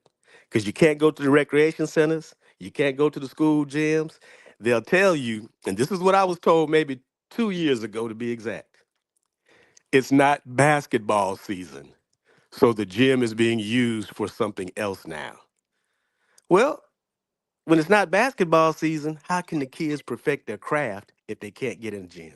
Because you can't go to the recreation centers, you can't go to the school gyms. They'll tell you, and this is what I was told maybe 2 years ago to be exact, it's not basketball season. So the gym is being used for something else now. Well, when it's not basketball season, how can the kids perfect their craft if they can't get in the gym?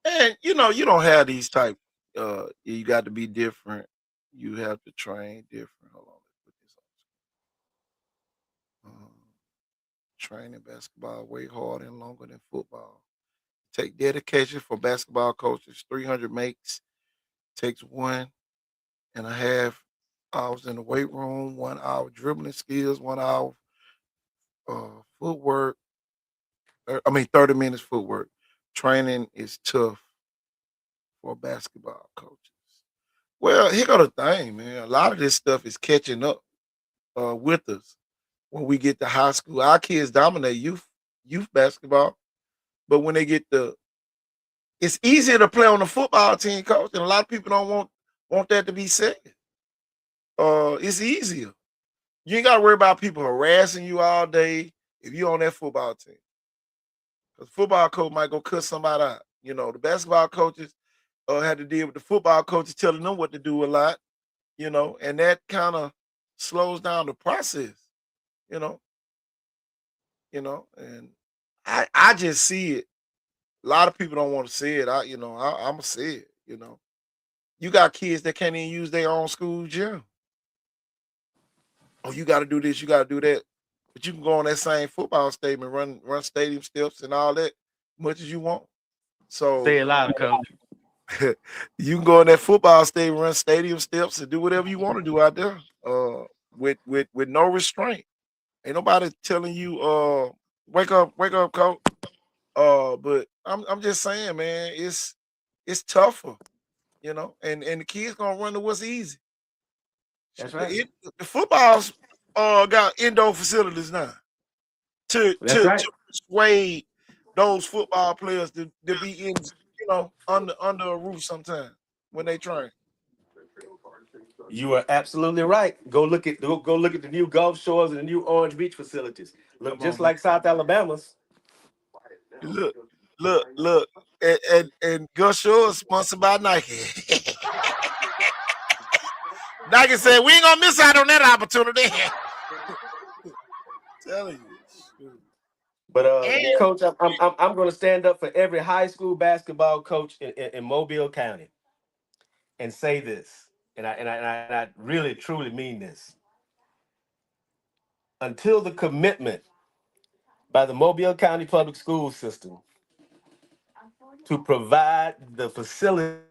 And you don't have these type. You got to be different. You have to train different. Hold on, let's put this on. Training basketball way harder and longer than football. Take dedication for basketball coaches. 300 makes takes 1.5 hours in the weight room, 1 hour dribbling skills, 1 hour footwork. 30 minutes footwork. Training is tough for basketball coaches. Well, here go the thing, man. A lot of this stuff is catching up with us when we get to high school. Our kids dominate youth basketball, but when they get it's easier to play on the football team, coach, and a lot of people don't want that to be said. It's easier. You ain't got to worry about people harassing you all day if you're on that football team. Because football coach might go cut somebody out. The basketball coaches had to deal with the football coaches telling them what to do a lot. And that kind of slows down the process. You know, and I just see it. A lot of people don't want to see it. I'm gonna say it. You got kids that can't even use their own school gym. Oh, you got to do this, you got to do that, but you can go on that same football stadium, run stadium steps and all that much as you want. So Say it louder, coach. you can go in that football stadium, run stadium steps, and do whatever you want to do out there, with no restraint. Ain't nobody telling you, wake up, coach. But I'm just saying, man, it's tougher, and the kids gonna run to what's easy. That's The, right. the football's got indoor facilities now to That's to right. to persuade those football players to be in, under a roof sometime when they train. You are absolutely right. Go look at the new Gulf Shores and the new Orange Beach facilities. Look Come just on, man. like South Alabama's. You look, and Gus Shaw is sponsored by Nike. Nike said we ain't gonna miss out on that opportunity. Telling you. Shoot. But And coach, I'm going to stand up for every high school basketball coach in Mobile County and say this, and I really truly mean this. Until the commitment by the Mobile County Public School System to provide the facilities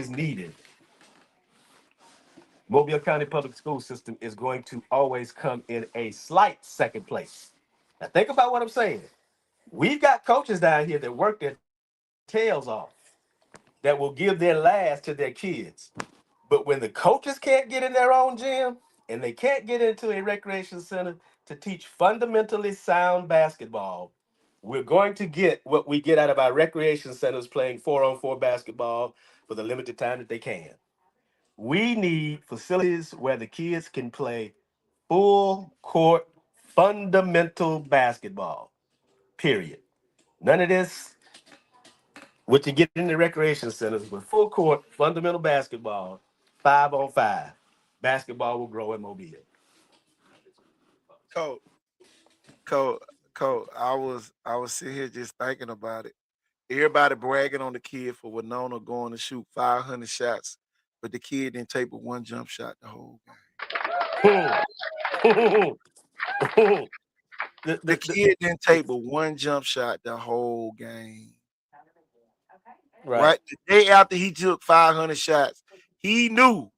needed, Mobile County Public School System is going to always come in a slight second place. Now think about what I'm saying. We've got coaches down here that work their tails off, that will give their last to their kids. But when the coaches can't get in their own gym and they can't get into a recreation center to teach fundamentally sound basketball, we're going to get what we get out of our recreation centers playing 4-on-4 basketball for the limited time that they can. We need facilities where the kids can play full court fundamental basketball. Period. None of this what you get in the recreation centers, but full court fundamental basketball, 5-on-5. Basketball will grow in Mobile. Coach, coach, I was sitting here just thinking about it. Everybody bragging on the kid for Winona going to shoot 500 shots, but the kid didn't take but one jump shot the whole game. The kid didn't take but one jump shot the whole game. Right? The day after he took 500 shots, he knew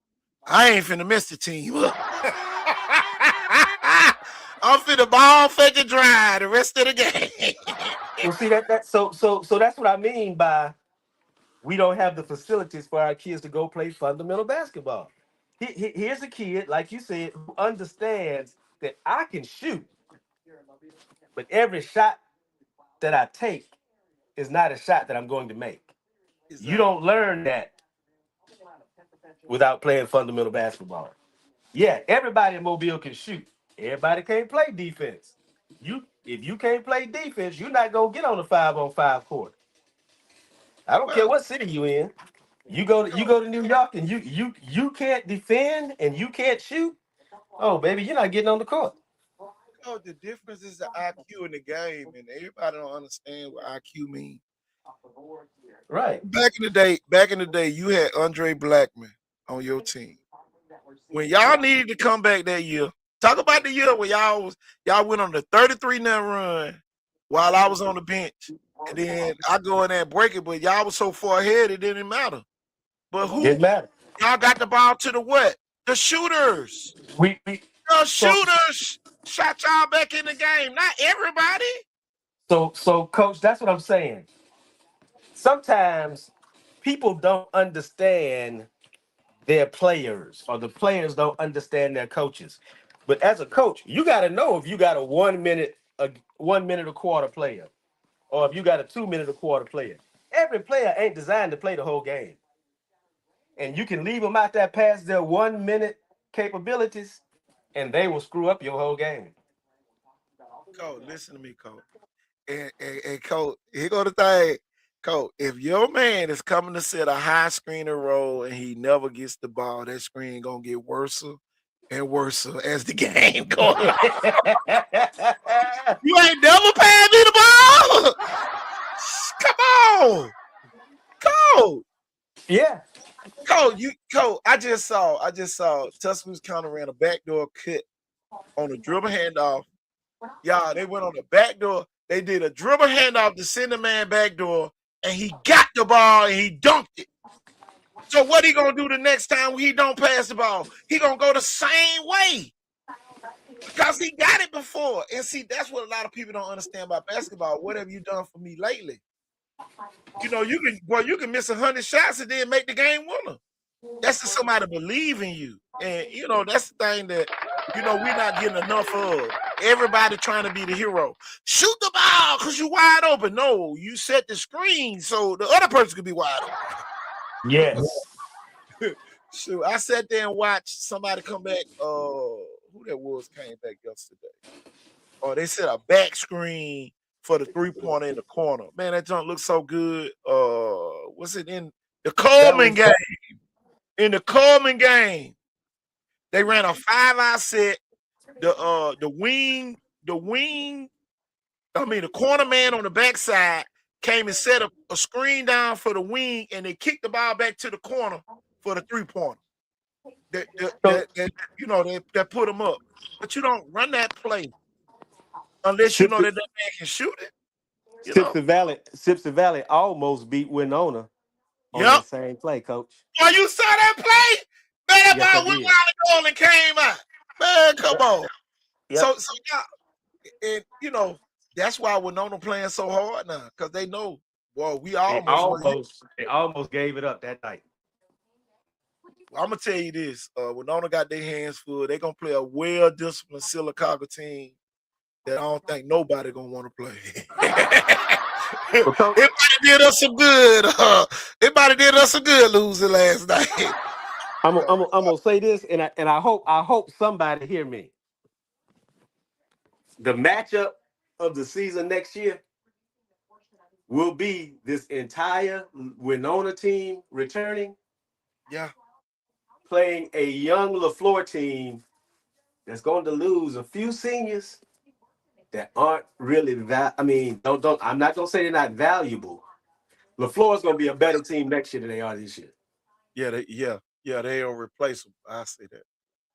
I ain't finna miss the team. I'm finna ball fake and dry the rest of the game. Well, see so that's what I mean by we don't have the facilities for our kids to go play fundamental basketball. Here's a kid, like you said, who understands that I can shoot, but every shot that I take is not a shot that I'm going to make. Exactly. You don't learn that without playing fundamental basketball. Yeah, everybody in Mobile can shoot. Everybody can't play defense. If you can't play defense, you're not gonna get on the 5-on-5 court. I don't care what city you in. You go to New York and you can't defend and you can't shoot. Oh, baby, you're not getting on the court. Oh, the difference is the IQ in the game, and everybody don't understand what IQ means. Right. Back in the day, you had Andre Blackman on your team. When y'all needed to come back that year, talk about the year where y'all went on the 33-0 run while I was on the bench. And then I go in there and break it, but y'all was so far ahead it didn't matter. But who? Didn't matter. Y'all got the ball to the what? The shooters. The shooters shot y'all back in the game. Not everybody. So coach, that's what I'm saying. Sometimes people don't understand their players, or the players don't understand their coaches. But as a coach, you got to know if you got a 1 minute a quarter player, or if you got a 2 minute a quarter player. Every player ain't designed to play the whole game. And you can leave them out there past their 1 minute capabilities, and they will screw up your whole game. Coach, listen to me, Coach. And Coach, here go the thing. Coach, if your man is coming to set a high screener role and he never gets the ball, that screen gonna get worse and worse as the game goes on. You ain't never passed me the ball. Come on. Coach. Yeah. Coach, I just saw Tuscaloosa County ran a backdoor cut on a dribble handoff. Y'all, they went on the backdoor. They did a dribble handoff to send the man backdoor, and he got the ball and he dunked it. So what he gonna do the next time he don't pass the ball? He gonna go the same way because he got it before. And see, that's what a lot of people don't understand about basketball. What have you done for me lately? You know, you can miss 100 shots and then make the game winner. That's to somebody believe in you. And you know, that's the thing that we're not getting enough of. Everybody trying to be the hero. Shoot the ball because you're wide open. No, you set the screen so the other person could be wide open. Yes. So I sat there and watched somebody come back. Who that was came back yesterday. Oh, they set a back screen for the 3-pointer in the corner. Man, that junk looks so good. Was it in the Coleman game? In the Coleman game, they ran a 5-eye set. The corner man on the backside came and set a screen down for the wing, and they kicked the ball back to the corner for the 3-pointer. That put them up. But you don't run that play unless you know that man can shoot it. Simpson Valley almost beat Winona on that same play, Coach. Oh, you saw that play? Man, that ball went wild and goal and came out. Man, come on. Yep. So and you know that's why Winona playing so hard now because they know. Well, we They almost gave it up that night. I'm gonna tell you this: Winona got their hands full. They're gonna play a well-disciplined Sylacauga team that I don't think nobody gonna want to play. Well, Coach, It might have did us some good. It might have did us some good losing last night. I'm gonna say this, and I hope somebody hear me. The matchup of the season next year will be this entire Winona team returning, Yeah, playing a young LaFleur team that's going to lose a few seniors that aren't really don't. I'm not gonna say they're not valuable. LaFleur's gonna be a better team next year than they are this year. they'll replace them. I say that.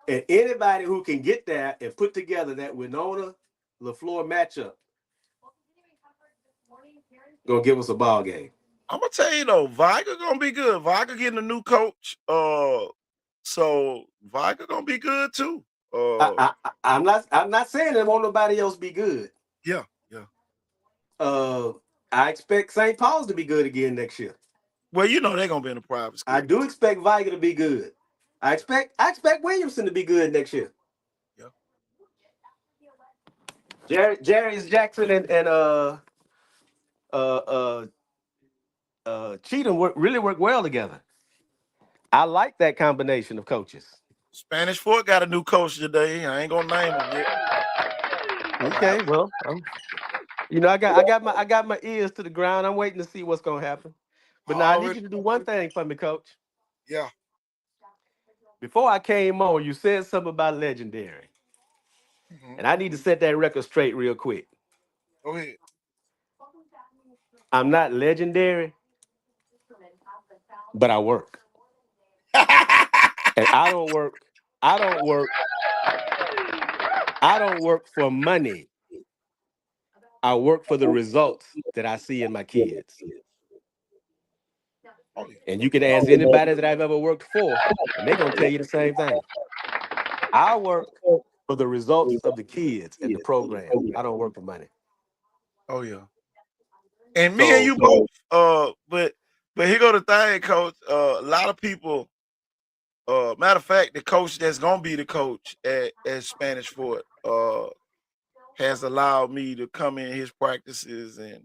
And anybody who can get there and put together that Winona LaFleur matchup gonna give us a ball game. I'm gonna tell you though, Viger gonna be good. Viger getting a new coach. So Viger gonna be good too. I'm not saying that won't nobody else be good. Yeah. I expect St. Paul's to be good again next year. Well, you know they're gonna be in a private school. I do expect Viger to be good. I expect Williamson to be good next year. Yeah. Jarius Jackson and Cheatham really work well together. I like that combination of coaches. Spanish Fort got a new coach today. I ain't gonna name him yet. Okay, well, I got my ears to the ground. I'm waiting to see what's gonna happen. But now I need you to do one thing for me, Coach. Yeah. Before I came on, you said something about legendary. Mhm. And I need to set that record straight real quick. Go ahead. I'm not legendary, but I work. And I don't work for money. I work for the results that I see in my kids. And you can ask anybody that I've ever worked for, and they're gonna tell you the same thing. I work for the results of the kids and the program. I don't work for money. Oh yeah. And me and you both. But here go the thing, Coach. A lot of people. Matter of fact, the coach that's gonna be the coach at Spanish Fort has allowed me to come in his practices and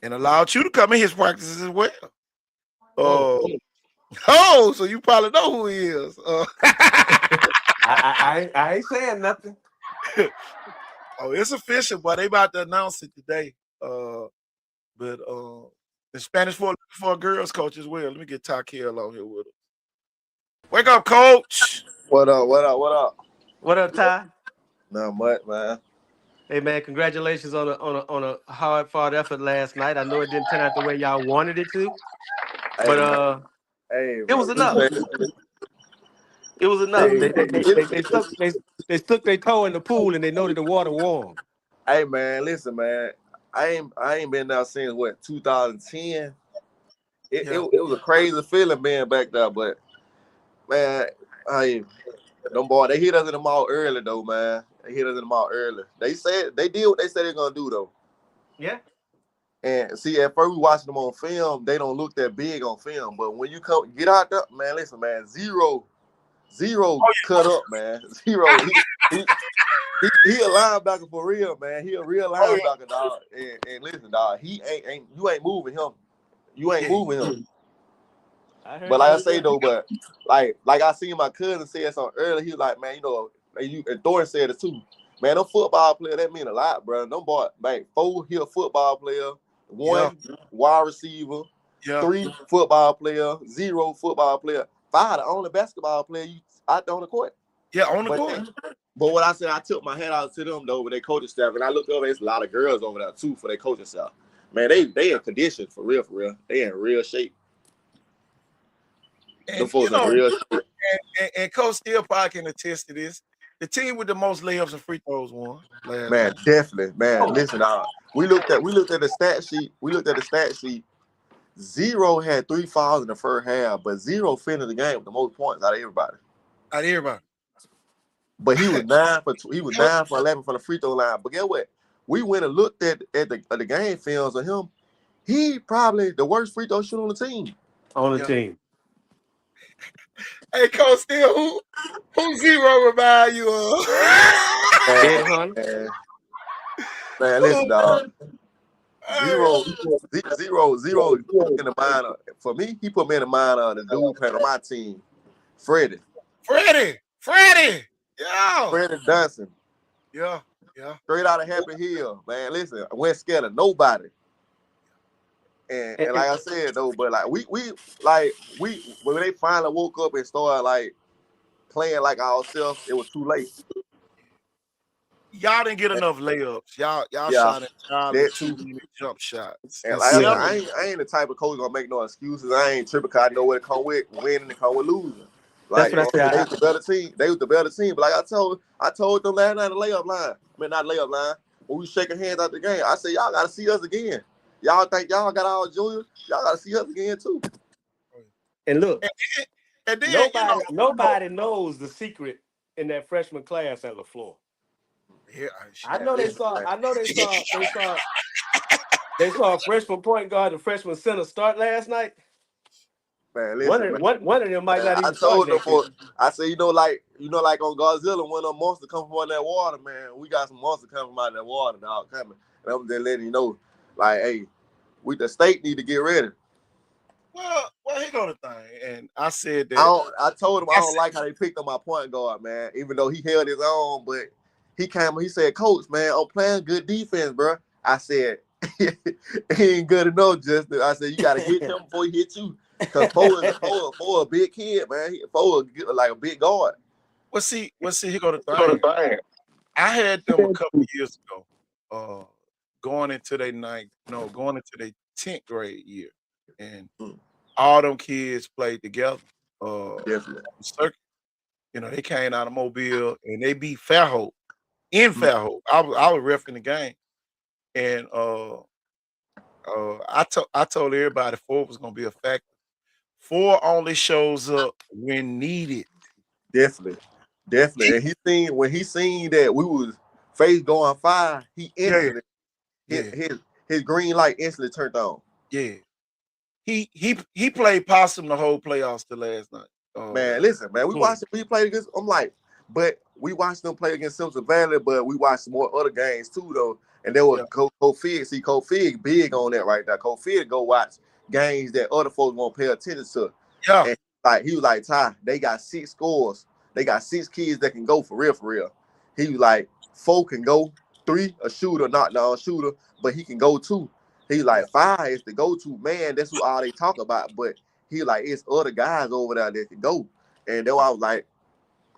allowed you to come in his practices as well. So you probably know who he is. I ain't saying nothing. It's official, but they about to announce it today. But the Spanish Fort looking for a girls coach as well. Let me get Ty Kell on here with us. Wake up, Coach. What up? What up, Ty? Not much, man. Hey man, congratulations on a hard fought effort last night. I know it didn't turn out the way y'all wanted it to, but it was enough. It was enough. They stuck their toe in the pool and they know that the water warm. Hey man, listen, man. I ain't been there since 2010. It was a crazy feeling being back there, but man, them boys, they hit us in the mall early though, man. They hit us in the mall early. They did what they said they're gonna do though. Yeah. And see, at first we watching them on film, they don't look that big on film. But when you get out there, man, listen, man, zero cut up, man. Zero. He a linebacker for real, man. He a real linebacker, dog. And listen, dog, you ain't moving him. You ain't moving him. But like I say though, but like I seen my cousin say something earlier. He was like, man, and Thornton said it too. Man, them football player, that mean a lot, bro. Them boy, man, 4 here football player, 1 wide receiver, 3 football player, 0 football player, 5 the only basketball player you out there on the court. Yeah, on the court. But what I said, I took my head out to them though with their coaching staff, and I looked over. There's a lot of girls over there too for their coaching staff. Man, they in condition for real. They in real shape. And, Coach still probably can attest to this. The team with the most layups and free throws won. Man, definitely. Man, listen, we looked at the stat sheet. 0 had 3 fouls in the first half, but 0 finished the game with the most points out of everybody. But he was 9 for 11 from the free throw line. But guess what? we went and looked at the game films of him. He probably the worst free throw shooter on the team. On the Yeah. team. Hey, Coach Steele, who Zero remind you of? Eddie Hunter. Man, listen, dog. Hey. Zero. He put me in the mind of, for me, he put me in the mind of the dude playing on my team, Freddie. Freddie. Yeah. Freddie Johnson. Yeah. Straight out of Happy Hill, man. Listen, I wasn't scared of nobody. And like I said though, but like we when they finally woke up and started like playing like ourselves, it was too late. Y'all didn't get enough layups. Y'all shot entirely too many jump shots. And like I ain't the type of coach gonna make no excuses. I ain't tripping because I know what it come with winning and come with losing. Like That's what I said. they was the better team. They was the better team. But like I told them last night the layup line. I mean not layup line. When we shaking hands out the game, I said y'all gotta see us again. Y'all think y'all got our juniors? Y'all gotta see us again too. And look, and then, nobody knows the secret in that freshman class at LaFleur. Yeah, I know they saw a freshman point guard and freshman center start last night. Man, listen, one of them might not even I told them start. I said, like on Godzilla, when a monster come from that water, man, we got some monster coming out of that water, dog, coming. And I'm just letting you know, like, hey, the state need to get ready. Well, here go the thing, and I said that. I told him I don't like how they picked on my point guard, man. Even though he held his own, but he said, Coach, man, I'm playing good defense, bro. I said, he ain't good enough, Justin. I said, you gotta hit him before he hit you. Because Four a big kid, man. Four like a big guard. Well, see, here go the thing. I had them a couple of years ago, going into their 10th grade year. And all them kids played together. Definitely. Circuit. They came out of Mobile and they beat Fairhope in Fairhope. I was reffing the game. And I told everybody Four was gonna be a factor. Four only shows up when needed. Definitely. And when he seen that we was face going 5, he instantly his green light instantly turned on. Yeah. He played possum the whole playoffs the last night. Man, listen, man, we watched him. We played against. I'm like, but we watched them play against Simpson Valley, but we watched more other games too, though. And there was Coach Fig. See, Coach Fig big on that right now. Coach Fig go watch games that other folks won't pay attention to. Yeah. And like he was like, Ty, they got 6 scores. They got 6 kids that can go for real. He was like, 4 can go, 3 a shooter, knockdown shooter, but he can go 2. He's like 5 is the go-to man. That's who all they talk about. But he like it's other guys over there that can go. And then I was like,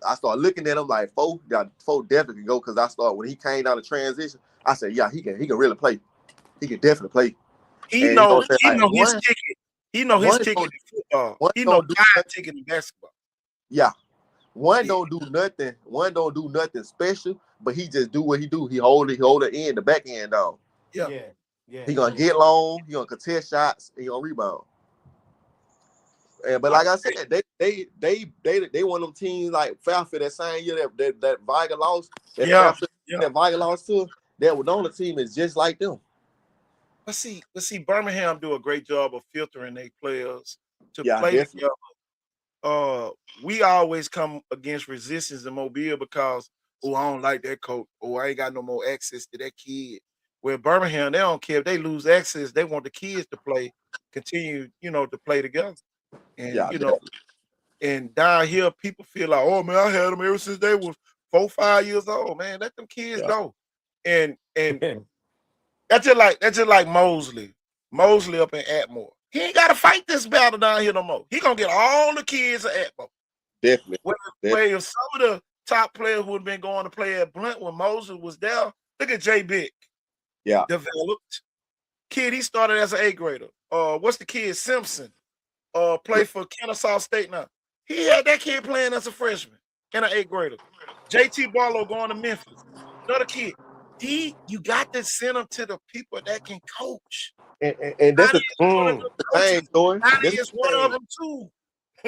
I started looking at him like 4 definitely can go because I started when he came down the transition. I said, yeah, he can really play. He can definitely play. He know his ticket. He know his ticket in football. He know his ticket in basketball. Yeah. One don't do nothing special, but he just do what he do. He hold the end, the back end down. Yeah. He gonna get long, he gonna contest shots, he gonna rebound. But like I said, they one of them teams like Fairfield that same year that Viger lost. That Viger lost to. That was on the team is just like them. Let's see, Birmingham do a great job of filtering their players to play together. We always come against resistance in Mobile because I don't like that coach. I ain't got no more access to that kid. Where Birmingham, they don't care if they lose access. They want the kids to continue, to play together. And and down here, people feel like, oh man, I had them ever since they was 4, 5 years old. Man, let them kids go. And that's just like Mosley up in Atmore. He ain't got to fight this battle down here no more. He gonna get all the kids at Atmore. Definitely. Where some of the top players who had been going to play at Blunt when Mosley was there. Look at Jay Bick. Yeah. Developed. Kid, he started as an 8th grader. What's the kid? Simpson. Played for Kennesaw State now. He had that kid playing as a freshman and an 8th grader. JT Barlow going to Memphis. Another kid. You got to send them to the people that can coach. And that's the thing, Thor. That's one of them too.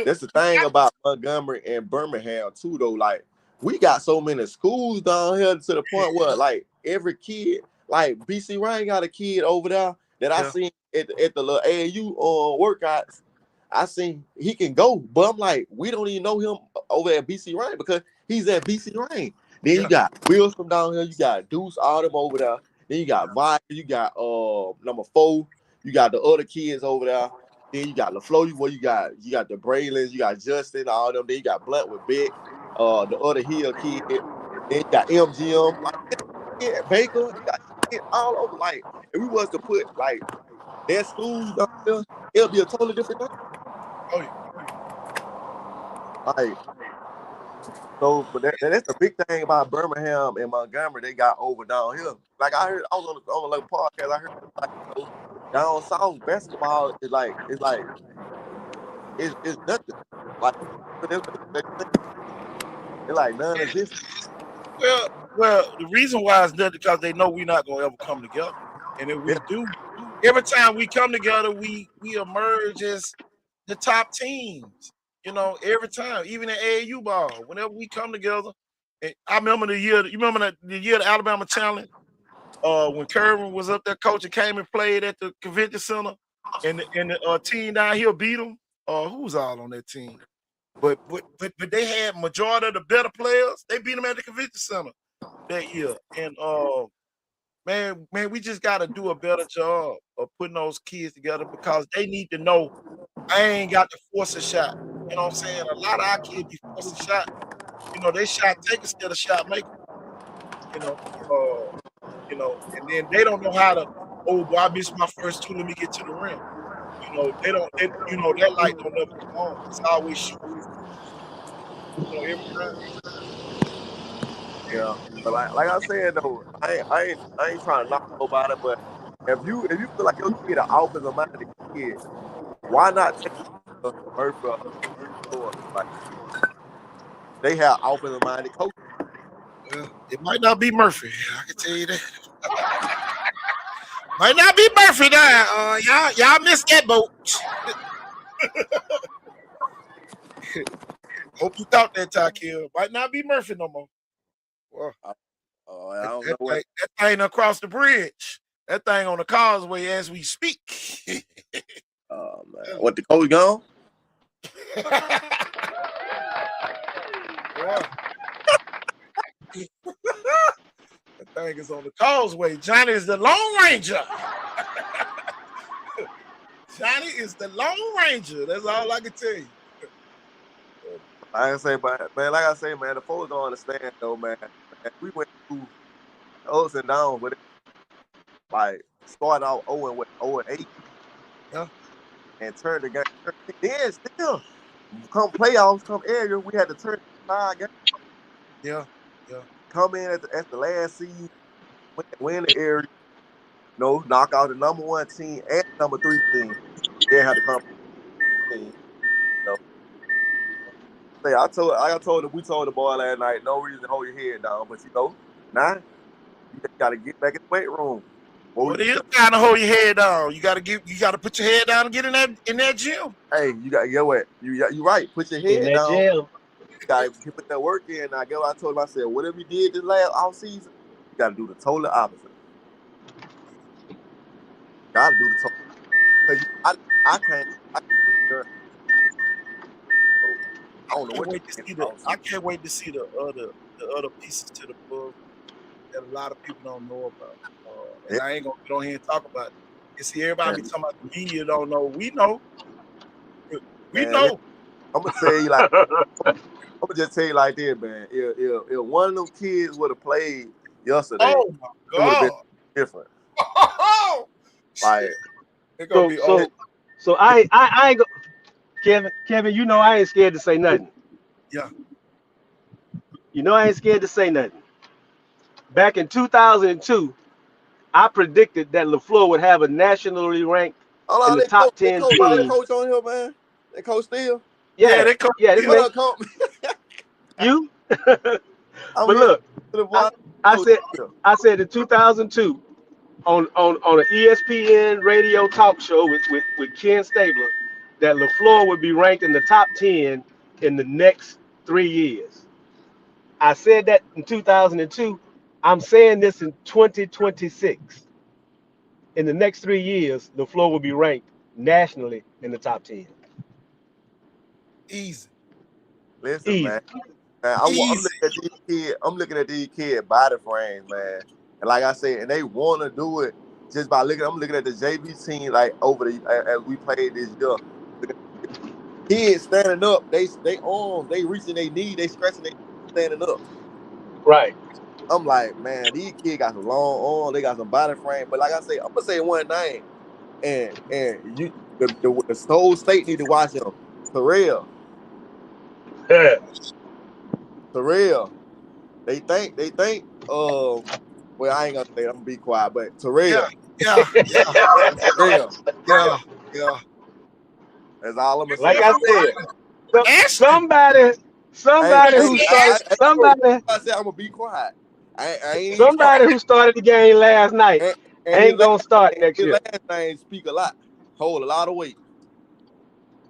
That's the thing about Montgomery and Birmingham too, though. Like we got so many schools down here to the point where like every kid, like BC Ryan got a kid over there that I Yeah. seen at the little AAU workouts. I seen he can go, but I'm like, we don't even know him over at BC Ryan because he's at BC Ryan. Then Yeah. you got Wills from down here, you got Deuce Autumn over there, then you got Vi, you got number 4, you got the other kids over there. Then you got LaFleur, where you got the Braylons, you got Justin, all them. Then you got Blunt with Beck, the other Hill kid. Then you got MGM, like yeah, Baker. You got it all over. Like if we was to put like their schools down there, it'll be a totally different thing. Oh yeah. Like so, but that's the big thing about Birmingham and Montgomery. They got over down here. Like I heard, I was on the like podcast. I heard like down south basketball is like it's nothing. Like it's like non-existent. Well, the reason why is nothing because they know we're not gonna ever come together, and if we do, every time we come together, we emerge as the top teams. You know, every time, even in AAU ball, whenever we come together. And I remember the year. You remember the year of the Alabama Challenge? When Kerwin was up there coaching, came and played at the convention center, and the team down here beat them. Who was all on that team? But they had majority of the better players. They beat them at the convention center that year. And man, we just got to do a better job of putting those kids together because they need to know I ain't got to force a shot. You know what I'm saying? A lot of our kids be forcing shot. You know, they shot take instead of shot make. You know, and then they don't know how to. Oh, boy, I missed my first 2. Let me get to the rim. You know, they don't. You know, that light don't never come on. It's always shooting. You know, every time. Yeah, but like I said though, I ain't trying to knock nobody, but if you feel like your kid an offensive minded kid, why not take Murphy or like they have offensive minded coaches? Well, it might not be Murphy. I can tell you that. Might not be Murphy now. Y'all missed that boat. Hope you thought that, Takil. Might not be Murphy no more. Well, I don't know what that thing across the bridge. That thing on the causeway as we speak. man. What, the coach gone? That thing is on the causeway. Johnny is the Lone Ranger. Johnny is the Lone Ranger. That's all I can tell you. I can say, but man, like I say, man, the folks don't understand though, man. We went through ups and downs with it. Like started out 0-8. Yeah. And turned the game. Then still come playoffs, come area, we had to turn the 5 games. Yeah. Come in at the last season, win the area, knock out the number 1 team and number 3 team. Then had to come team. I told him, we told the boy last night, no reason to hold your head down, but now you just gotta get back in the weight room. Well, it is time to hold your head down. You gotta put your head down and get in that gym. Hey, you got to get what? You right. Put your head down. Jail. You gotta put that work in. I get what I told him. I said, whatever you did this last off season, you gotta do the total opposite. Gotta do the total. I can't. I don't know what wait to see I can't wait to see the other pieces to the book that a lot of people don't know about. And I ain't gonna get on here and talk about it. You see, everybody be talking about the media don't know. We know. We know. I'm gonna tell you like I'm gonna just tell you like this, man. If one of them kids would have played yesterday, oh my God, it would have been different. Like it's gonna be old. So I ain't go, Kevin, you know I ain't scared to say nothing. Yeah. You know I ain't scared to say nothing. Back in 2002, I predicted that LaFleur would have a nationally ranked in the top 10 teams. That coach on here, man. That coach still. Yeah, that coach. Yeah, this man. You. But look, I said in 2002 on an ESPN radio talk show with Ken Stabler that LaFleur would be ranked in the top 10 in the next 3 years. I said that in 2002, I'm saying this in 2026. In the next 3 years, LaFleur will be ranked nationally in the top 10. Easy. Listen, Easy. man. I'm Easy. looking at these kids. I'm looking at these kids' body frames, man. And like I said, and they want to do it just by looking. I'm looking at the JV team like over the as we played this year. Kids standing up, they arms, they reaching their knee, they stretching their standing up. Right. I'm like, man, these kids got some long arms, they got some body frame. But like I say, I'm gonna say one name, and you the whole state need to watch him. Terrell. Terrell. They think, well, I ain't gonna say it, I'm gonna be quiet, but Terrell. Yeah. Terrell. Yeah. That's all I'm gonna say. Like I said, somebody I said I'm gonna be quiet. I ain't somebody who started the game last night ain't gonna start next year. His last name speak a lot, hold a lot of weight.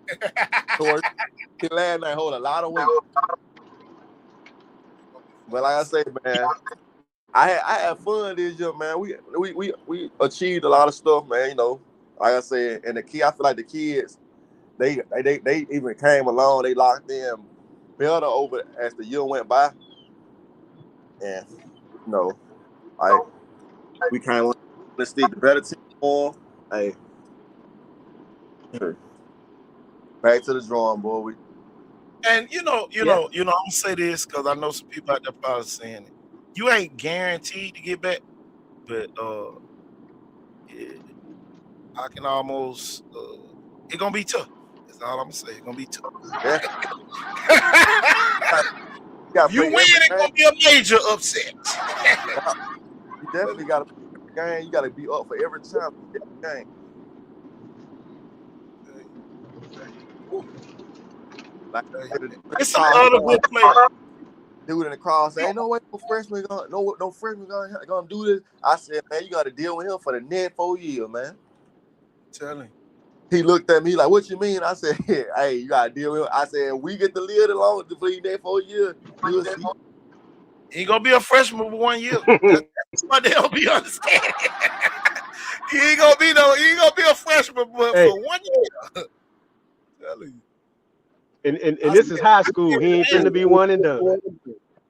His last name hold a lot of weight. But like I say, man, I had fun this year, man. We achieved a lot of stuff, man. You know, like I said, and the key, I feel like the kids, they even came along. They locked in better over as the year went by, and you know, we kind of want to stick the better team on. Hey, back to the drawing board. And I'm gonna say this because I know some people out there probably saying it. You ain't guaranteed to get back, but I can almost it's gonna be tough. That's all I'm gonna say. It's gonna be tough. Yeah. You win, it's gonna be a major upset. You definitely gotta play every game. You gotta be up for every time game. Like it's some other good players. Dude in the crowd say, "Ain't no way no freshman gonna do this." I said, "Man, you got to deal with him for the next 4 years, man." Telling. He looked at me like, "What you mean?" I said, "Hey, you got to deal with him." I said, "We get to live the long for the next 4 years. You'll see." He ain't gonna be a freshman for 1 year. That's what they don't be understanding. He ain't gonna be a freshman for 1 year. Telling you. And this is high school. He ain't finna be one and done.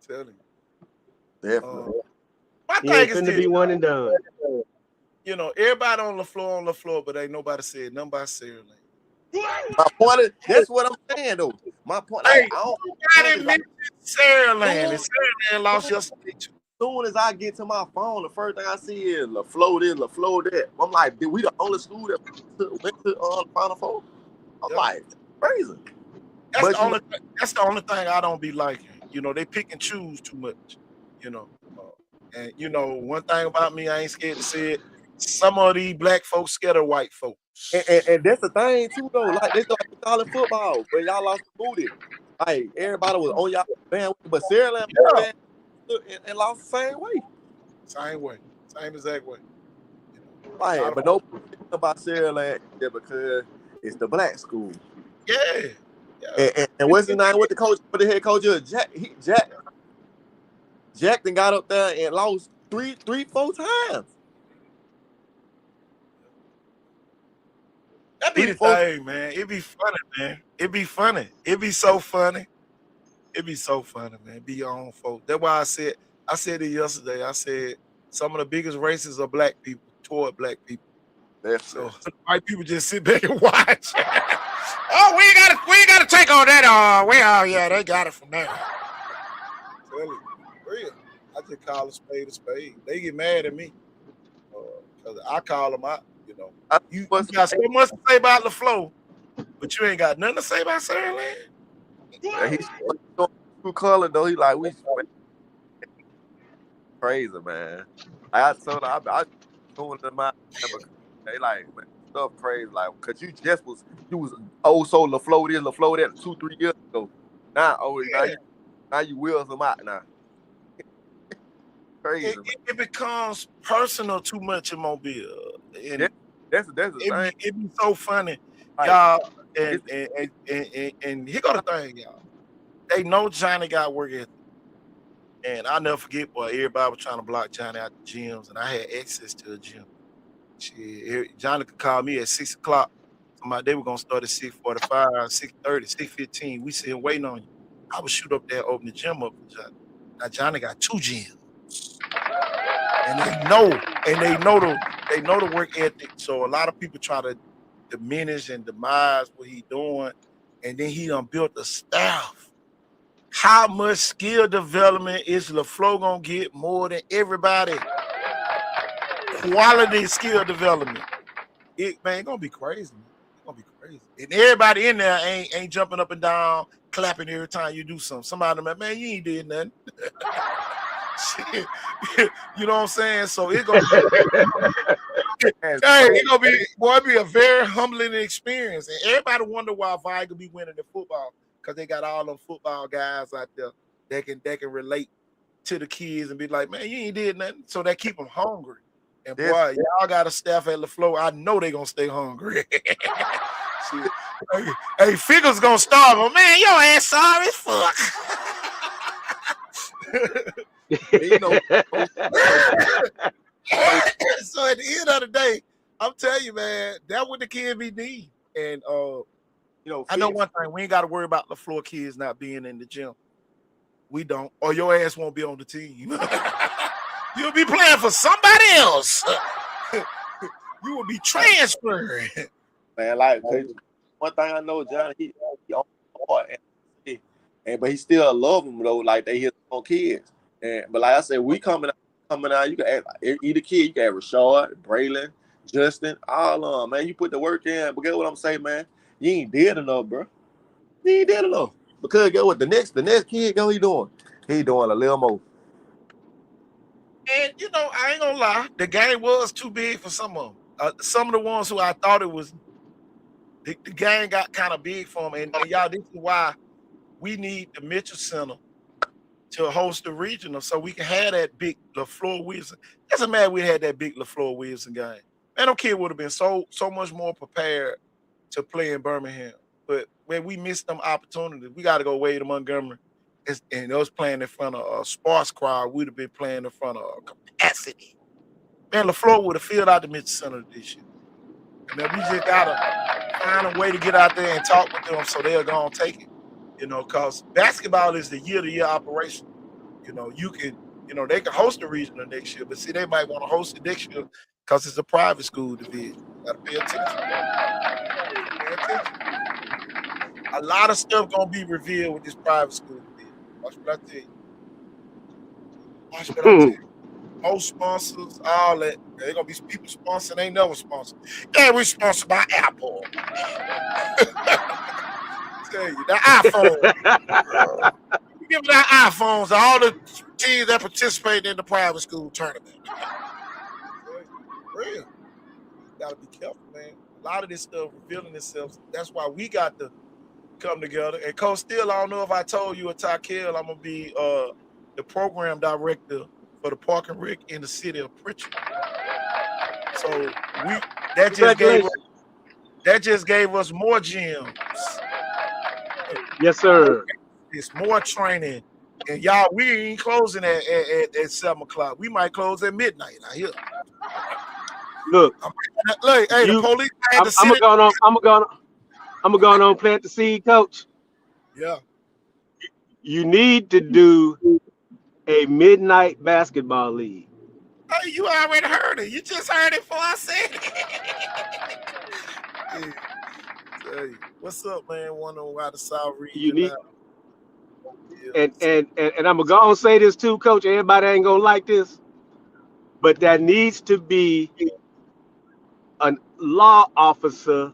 Telling you. Definitely. My He thing ain't is finna this, be one and done. Everybody on the floor, but ain't nobody said nothing about Sarah Lane. My point is, that's what I'm saying though. My point, Hey, I nobody mentioned Sarah Lane, and Sarah Lane lost yesterday too. As soon as I get to my phone, the first thing I see is LaFleur this, LaFleur that. I'm like, we the only school that went to Final Four? I'm like, crazy. That's the only thing I don't be liking. They pick and choose too much. And one thing about me, I ain't scared to say it. Some of these black folks scared of white folks. And that's the thing too, though. Like they like college football, but y'all lost the booty. Like everybody was on y'all band, but Sarah Lamb and lost the same way. Same exact way. Like, but no about Sarah Lamb because it's the black school. Yeah. And what's his name? What the head coach is? Jack then got up there and lost 4 times. That be the thing, man. It be funny, man. It be funny. It be so funny. It be so funny, man. Be your own folk. That's why I said it yesterday. I said some of the biggest races are black people toward black people. So white people just sit back and watch. Oh, we ain't gotta take on that. They got it from there. Really, real. I just call a spade a spade. They get mad at me because I call them out. You got so much to say about LaFleur, but you ain't got nothing to say about Sarah Lane. Yeah, he's true color though. He like we crazy, man. I told her I told them my they like man, stuff crazy like because you was so LaFleur that 2-3 years ago. Now you wheels them out now. Crazy. It becomes personal too much in Mobile. And that's the thing. It be so funny, y'all. And here go the thing, y'all. They know Johnny got work ethic, And I'll never forget, boy, everybody was trying to block Johnny out the gyms, and I had access to a gym. Shit, Johnny could call me at 6 o'clock. They were going to start at 6:45, 6:30, 6:15. We sitting waiting on you. I would shoot up there, open the gym up for Johnny. Now, Johnny got 2 gyms. And they know the work ethic. So a lot of people try to diminish and demise what he doing. And then he done built a staff. How much skill development is LaFleur gonna get more than everybody? Quality skill development. It's gonna be crazy. It's gonna be crazy. And everybody in there ain't jumping up and down, clapping every time you do something. Somebody man, you ain't did nothing. You know what I'm saying? So it's gonna be a very humbling experience. And everybody wonder why Vi could be winning the football, because they got all them football guys out there that can relate to the kids and be like, man, you ain't did nothing. So they keep them hungry. And boy, y'all got a staff at LaFleur. I know they gonna stay hungry. Hey, Figure's gonna starve them. Man, your ass sorry as fuck. So at the end of the day, I'm telling you, man, that's what the kids be need. And I know one thing: we ain't got to worry about LaFleur kids not being in the gym. We don't, or your ass won't be on the team. You'll be playing for somebody else. You will be transferred. Man, like one thing I know, Johnny, he on board, but he still love them though, like they his own kids. But like I said, we coming out. You can add either kid. You can add Rashard, Braylon, Justin, all of them. Man, you put the work in. But get what I'm saying, man. You ain't did enough, bro. You ain't did enough. Because get what the next kid, what he doing? He doing a little more. And I ain't gonna lie, the game was too big for some of them. Some of the ones who I thought it was, the game got kind of big for them. And y'all, this is why we need the Mitchell Center to host the regional, so we can have that big LaFleur Wilson. That's a man we had that big LaFleur Wilson game. Man, them kid would have been so much more prepared to play in Birmingham. But when we missed them opportunities, we got to go way to Montgomery. And us playing in front of a sparse crowd, we'd have been playing in front of capacity. Man, LaFleur would have filled out the Mitchell Center this year. And then we just got to find a way to get out there and talk with them so they'll go and take it. Because basketball is the year-to-year operation. They can host the regional next year, but see, they might want to host it next year because it's a private school division. Got to pay attention. A lot of stuff gonna be revealed with this private school division. Watch what I tell you. Most sponsors, all that. They're gonna be people sponsored. They never sponsored. Yeah, we're sponsored by Apple. Tell you, the iPhone. We give our iPhones to all the teams that participate in the private school tournament. Real. Gotta be careful, man. A lot of this stuff revealing itself. That's why we got to come together. And Coach Steele, I don't know if I told you or Tykel, I'm gonna be the program director for the Park and Rec in the city of Pritchard. So that just gave us more gyms. Yes, sir. It's more training. And y'all, we ain't closing at 7 o'clock. We might close at midnight. I hear. Look, hey, the police had to I'm gonna go on plant the seed, Coach. Yeah. You need to do a midnight basketball league. Hey, you already heard it. You just heard it before I said it. Hey, what's up, man? Wonder why the South region. You need, and I'm gonna say this too, Coach. Everybody ain't gonna like this, but there needs to be a law officer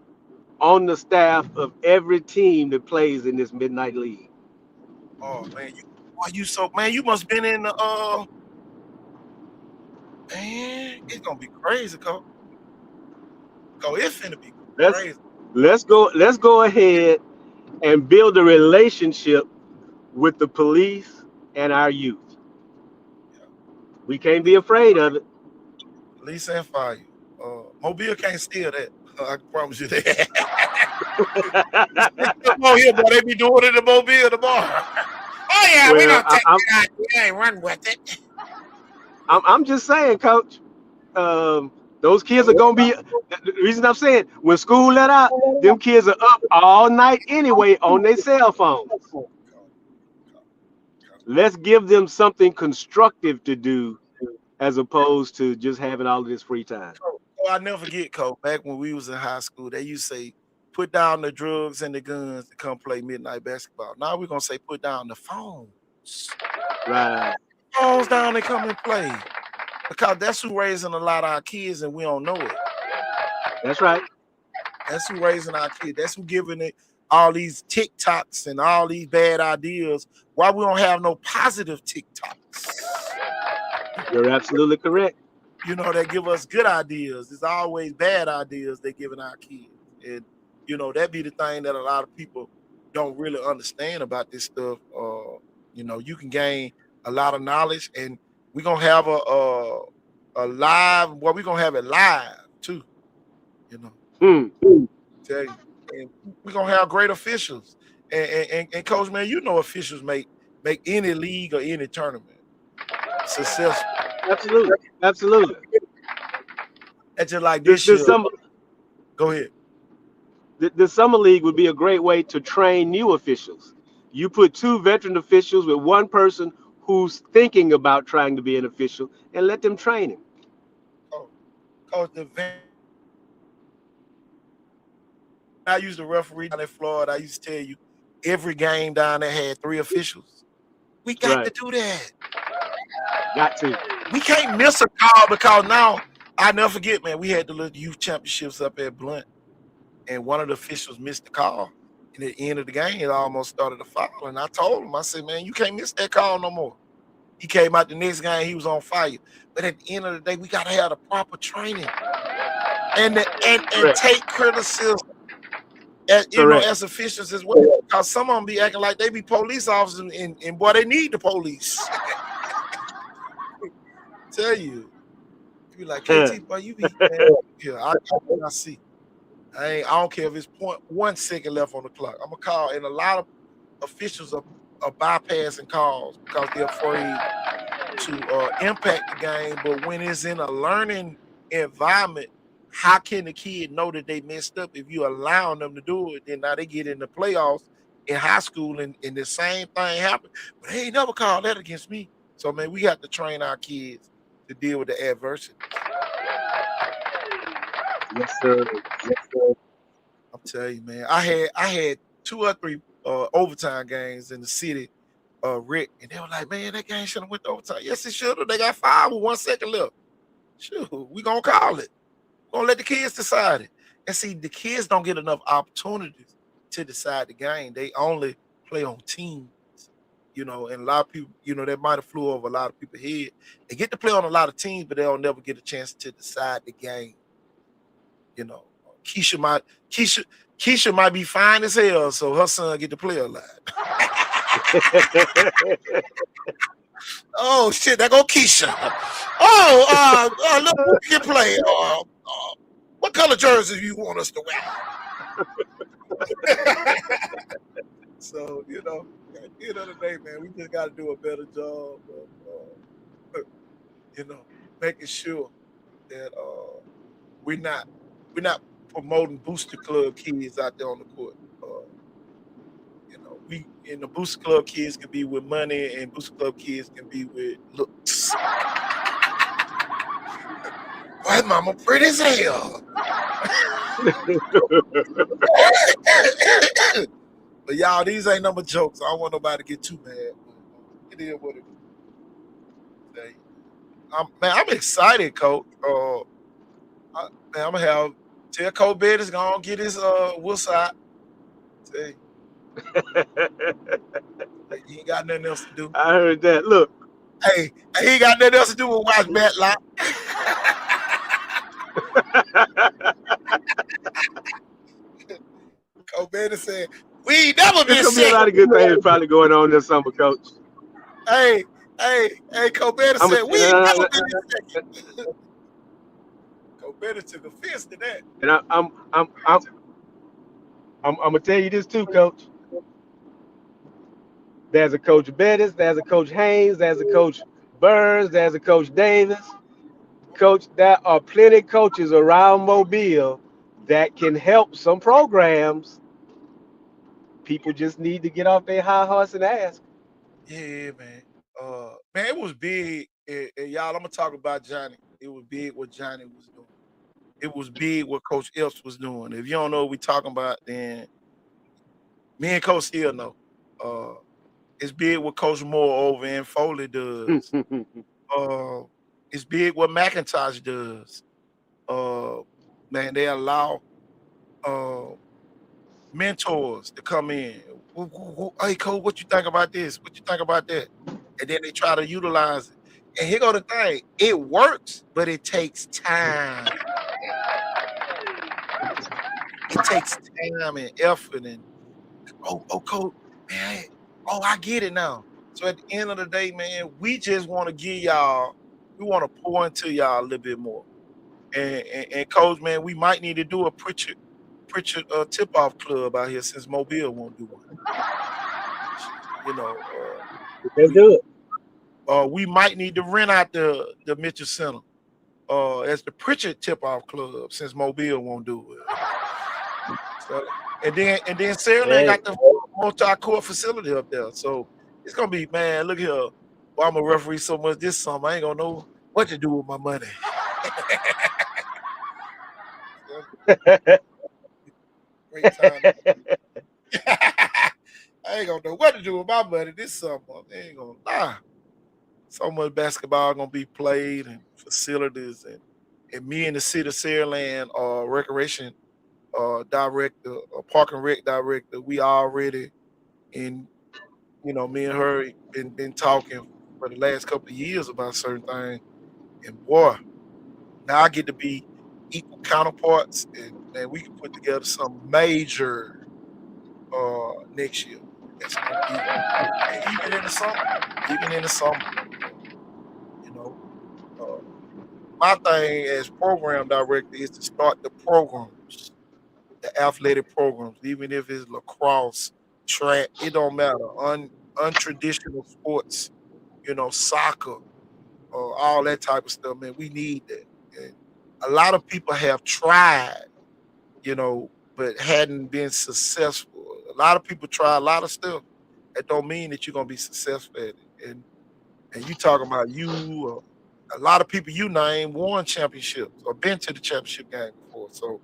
on the staff of every team that plays in this midnight league. Oh man, you must have been in the man, it's gonna be crazy, Coach. It's finna be crazy. Let's go ahead and build a relationship with the police and our youth. Yeah. We can't be afraid of it. Police and fire. Mobile can't steal that. I can promise you that. Come on here, boy. They be doing it in Mobile tomorrow. Oh yeah, we Well, don't take that idea and run with it. I'm just saying, Coach. Those kids are gonna be. The reason I'm saying when school let out, them kids are up all night anyway on their cell phones. Let's give them something constructive to do as opposed to just having all of this free time. Oh, I never forget, Cole. Back when we was in high school, they used to say, "Put down the drugs and the guns and come play midnight basketball." Now we're gonna say, "Put down the phones, Right. phones down and come and play," because that's who raising a lot of our kids, and we don't know it. That's right. That's who raising our kids. That's who giving it all these TikToks and all these bad ideas. Why we don't have no positive TikToks? You're absolutely correct. You know, they give us good ideas. It's always bad ideas they giving our kids. And, you know, that be the thing that a lot of people don't really understand about this stuff. You know, you can gain a lot of knowledge, and we're going to have a live, well, we're going to have it live too, you know. Tell you. And we're going to have great officials. And Coach, man, you know officials make any league or any tournament successful. Absolutely. Absolutely. That's just like this year. Go ahead. The summer league would be a great way to train new officials. You put 2 veteran officials with one person who's thinking about trying to be an official, and let them train him. Coach, I used to referee down in Florida. I used to tell you every game down there had 3 officials. We got to do that. Got to. We can't miss a call because now I never forget, man. We had the little youth championships up at Blunt, and one of the officials missed the call. And at the end of the game, it almost started to foul. And I told him, I said, man, you can't miss that call no more. He came out the next game, he was on fire. But at the end of the day, we got to have the proper training and take criticism as officials as well. Because some of them be acting like they be police officers, and boy, they need the police. Tell you. You be like, KT, boy, you be I see. I don't care if it's 0.1 second left on the clock. I'm gonna call, and a lot of officials are bypassing calls because they're afraid to impact the game. But when it's in a learning environment, how can the kid know that they messed up if you allowing them to do it? Then now they get in the playoffs in high school, and the same thing happened. But they ain't never called that against me. So man, we have to train our kids to deal with the adversity. Yes, sir. Yes, sir. I'm telling you, man. I had 2 or 3 overtime games in the city, Rick, and they were like, man, that game should have went to overtime. Yes, it should have. They got 5 with 1 second left. Sure, we gonna call it. We're gonna let the kids decide it. And see, the kids don't get enough opportunities to decide the game. They only play on teams. You know, and a lot of people, you know, that might have flew over a lot of people's head. They get to play on a lot of teams, but they'll never get a chance to decide the game. You know, Keisha might be fine as hell, so her son get to play a lot. Oh shit, there go Keisha. Look, who can play. What color jersey you want us to wear? So, you know, at the end of the day, man, we just got to do a better job of, you know, making sure that we're not promoting booster club kids out there on the court. You know, the booster club kids can be with money, and booster club kids can be with looks. Boy, mama pretty as hell. But y'all, these ain't number jokes. I don't want nobody to get too mad. It is what it is. I'm excited, Coach. I'm gonna tell Coach Bettis gonna get his Woodside. Say, he ain't got nothing else to do. I heard that. Look. Hey, he ain't got nothing else to do with watch Matlock. Coach Bettis said, we ain't never been There's sick. There's a lot of good things probably going on this summer, Coach. Hey, Coach Bettis said, we ain't never been sick. Coach Bettis took offense to that. And I'm gonna tell you this too, Coach. There's a Coach Bettis, there's a Coach Haynes, there's a Coach Burns, there's a Coach Davis. Coach, there are plenty of coaches around Mobile that can help some programs. People just need to get off their high horse and ask. Yeah, man. Man, it was big. And y'all, I'm gonna talk about Johnny. It was big what Johnny was doing. It was big what Coach Epps was doing. If you don't know what we talking about, then me and Coach still know. Uh, it's big what Coach Moore over in Foley does. Uh, it's big what McIntosh does. Uh, Man, they allow uh mentors to come in. Hey, Coach, what you think about this? What you think about that? And then they try to utilize it. And here go the thing: it works, but it takes time. It takes time and effort. And Coach, man, I get it now. So at the end of the day, man, we just want to give y'all, we want to pour into y'all a little bit more. And Coach, man, we might need to do a Pritchard tip-off club out here since Mobile won't do one. You know, Let's do it. we might need to rent out the Mitchell Center as the Pritchard tip-off club since Mobile won't do it. So, and then Saraland got the multi-court facility up there. So it's gonna be, man, look here. Well, I'm a referee so much this summer, I ain't gonna know what to do with my money. Great time. I ain't gonna know what to do with my money this summer. I ain't gonna lie. So much basketball gonna be played and facilities and me and the city of Saraland recreation director, park and rec director, we already in, me and her been talking for the last couple of years about certain things. And boy, now I get to be equal counterparts and we can put together some major next year. That's gonna be, and even in the summer, you know. Uh, my thing as program director is to start the programs, the athletic programs, even if it's lacrosse, track, it don't matter. Untraditional sports, soccer, all that type of stuff, man. We need that. And a lot of people have tried, but hadn't been successful. A lot of people try a lot of stuff. That don't mean that you're gonna be successful at it. And you talking about a lot of people you name won championships or been to the championship game before. So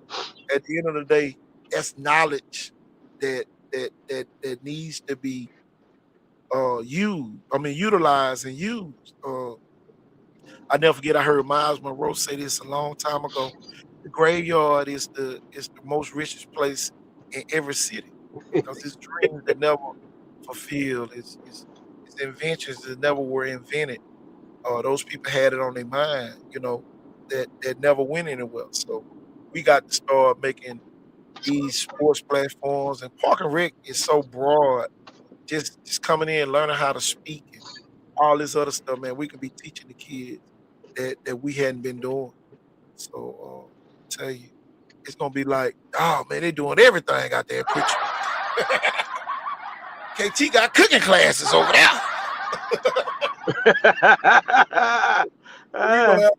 at the end of the day, that's knowledge that needs to be utilized and used. I never forget I heard Miles Monroe say this a long time ago. The graveyard is the most richest place in every city because his dreams that never fulfilled, his inventions that never were invented. Those people had it on their mind, that never went anywhere. So we got to start making these sports platforms, and Park and Rec is so broad. Just coming in, learning how to speak and all this other stuff, man. We could be teaching the kids that we hadn't been doing. So tell you, it's gonna be like, oh man, they're doing everything out there. Picture. KT got cooking classes over there. I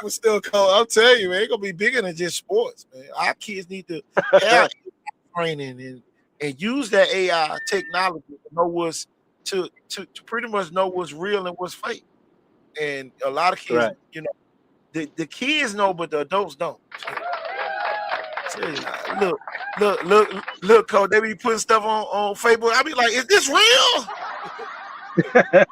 was still cold. I'll tell you, man, it's gonna be bigger than just sports, man. Our kids need to have training and use that AI technology to know to pretty much know what's real and what's fake. And a lot of kids, the kids know, but the adults don't. Look, Coach, they be putting stuff on Facebook. I be like, is this real?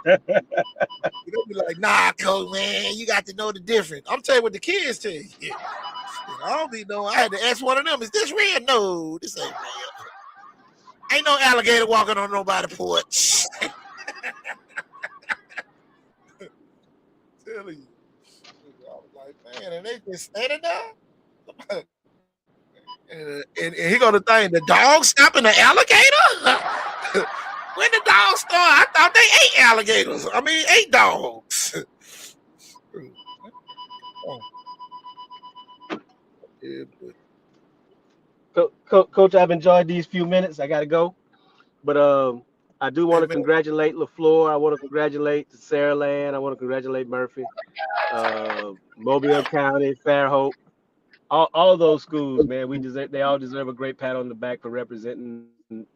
They'll be like, nah, Coach, man, you got to know the difference. I'm telling you what the kids tell you. I don't be knowing. I had to ask one of them, is this real? No, this ain't real. Ain't no alligator walking on nobody's porch. Telling you. I was like, man, and they just standing there. And here go the thing, the dog stopping the alligator? When the dogs start, I thought they ate alligators. I mean, ate dogs. Coach, I've enjoyed these few minutes. I got to go. But I do want to congratulate LaFleur. I want to congratulate Saraland. I want to congratulate Murphy, Mobile County, Fairhope. All those schools, man, they all deserve a great pat on the back for representing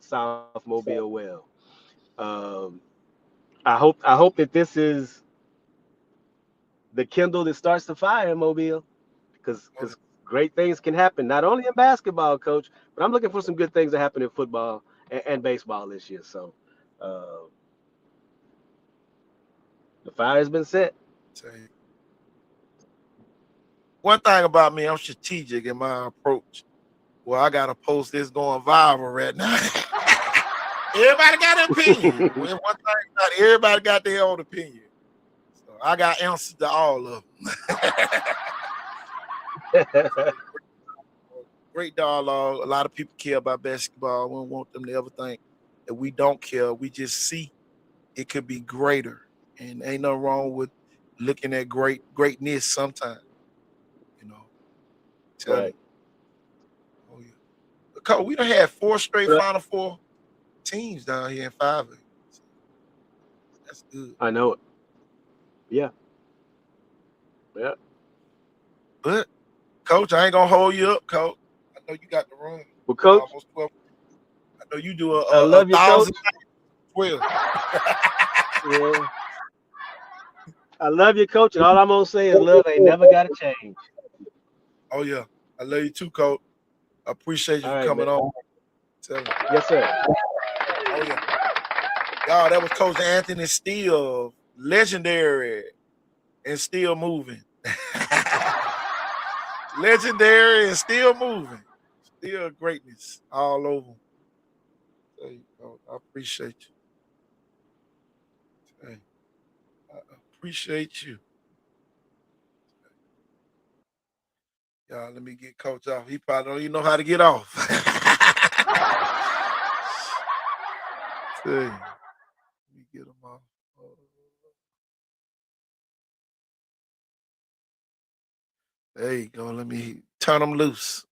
South Mobile well. Um, I hope that this is the kindle that starts the fire in Mobile, because great things can happen not only in basketball, Coach, but I'm looking for some good things to happen in football and baseball this year. So the fire has been set. One thing about me, I'm strategic in my approach. Well, I got a post that's going viral right now. Everybody got an opinion. One thing about everybody got their own opinion. So I got answers to all of them. Great dialogue. A lot of people care about basketball. We don't want them to ever think that we don't care. We just see it could be greater. And ain't nothing wrong with looking at greatness sometimes. You know. Right. Oh, yeah. We done had 4 straight Final Four teams down here in 5A. That's good. I know it. Yeah. Yeah. But Coach, I ain't gonna hold you up, Coach. I know you got the room. Well, Coach, almost 12. I know you do I love you, 1,000. Coach. 12. Yeah. I love you, Coach, and all I'm gonna say is love ain't never gotta change. Oh yeah, I love you too, Coach. I appreciate you for coming man. on. Yes, sir. Oh yeah, y'all. That was Coach Anthony Steele, legendary and still moving. Legendary and still moving, still greatness all over. There you go. I appreciate you. Hey, I appreciate you. Y'all, let me get Coach off. He probably don't even know how to get off. Let me get him off. There you go. Let me turn him loose.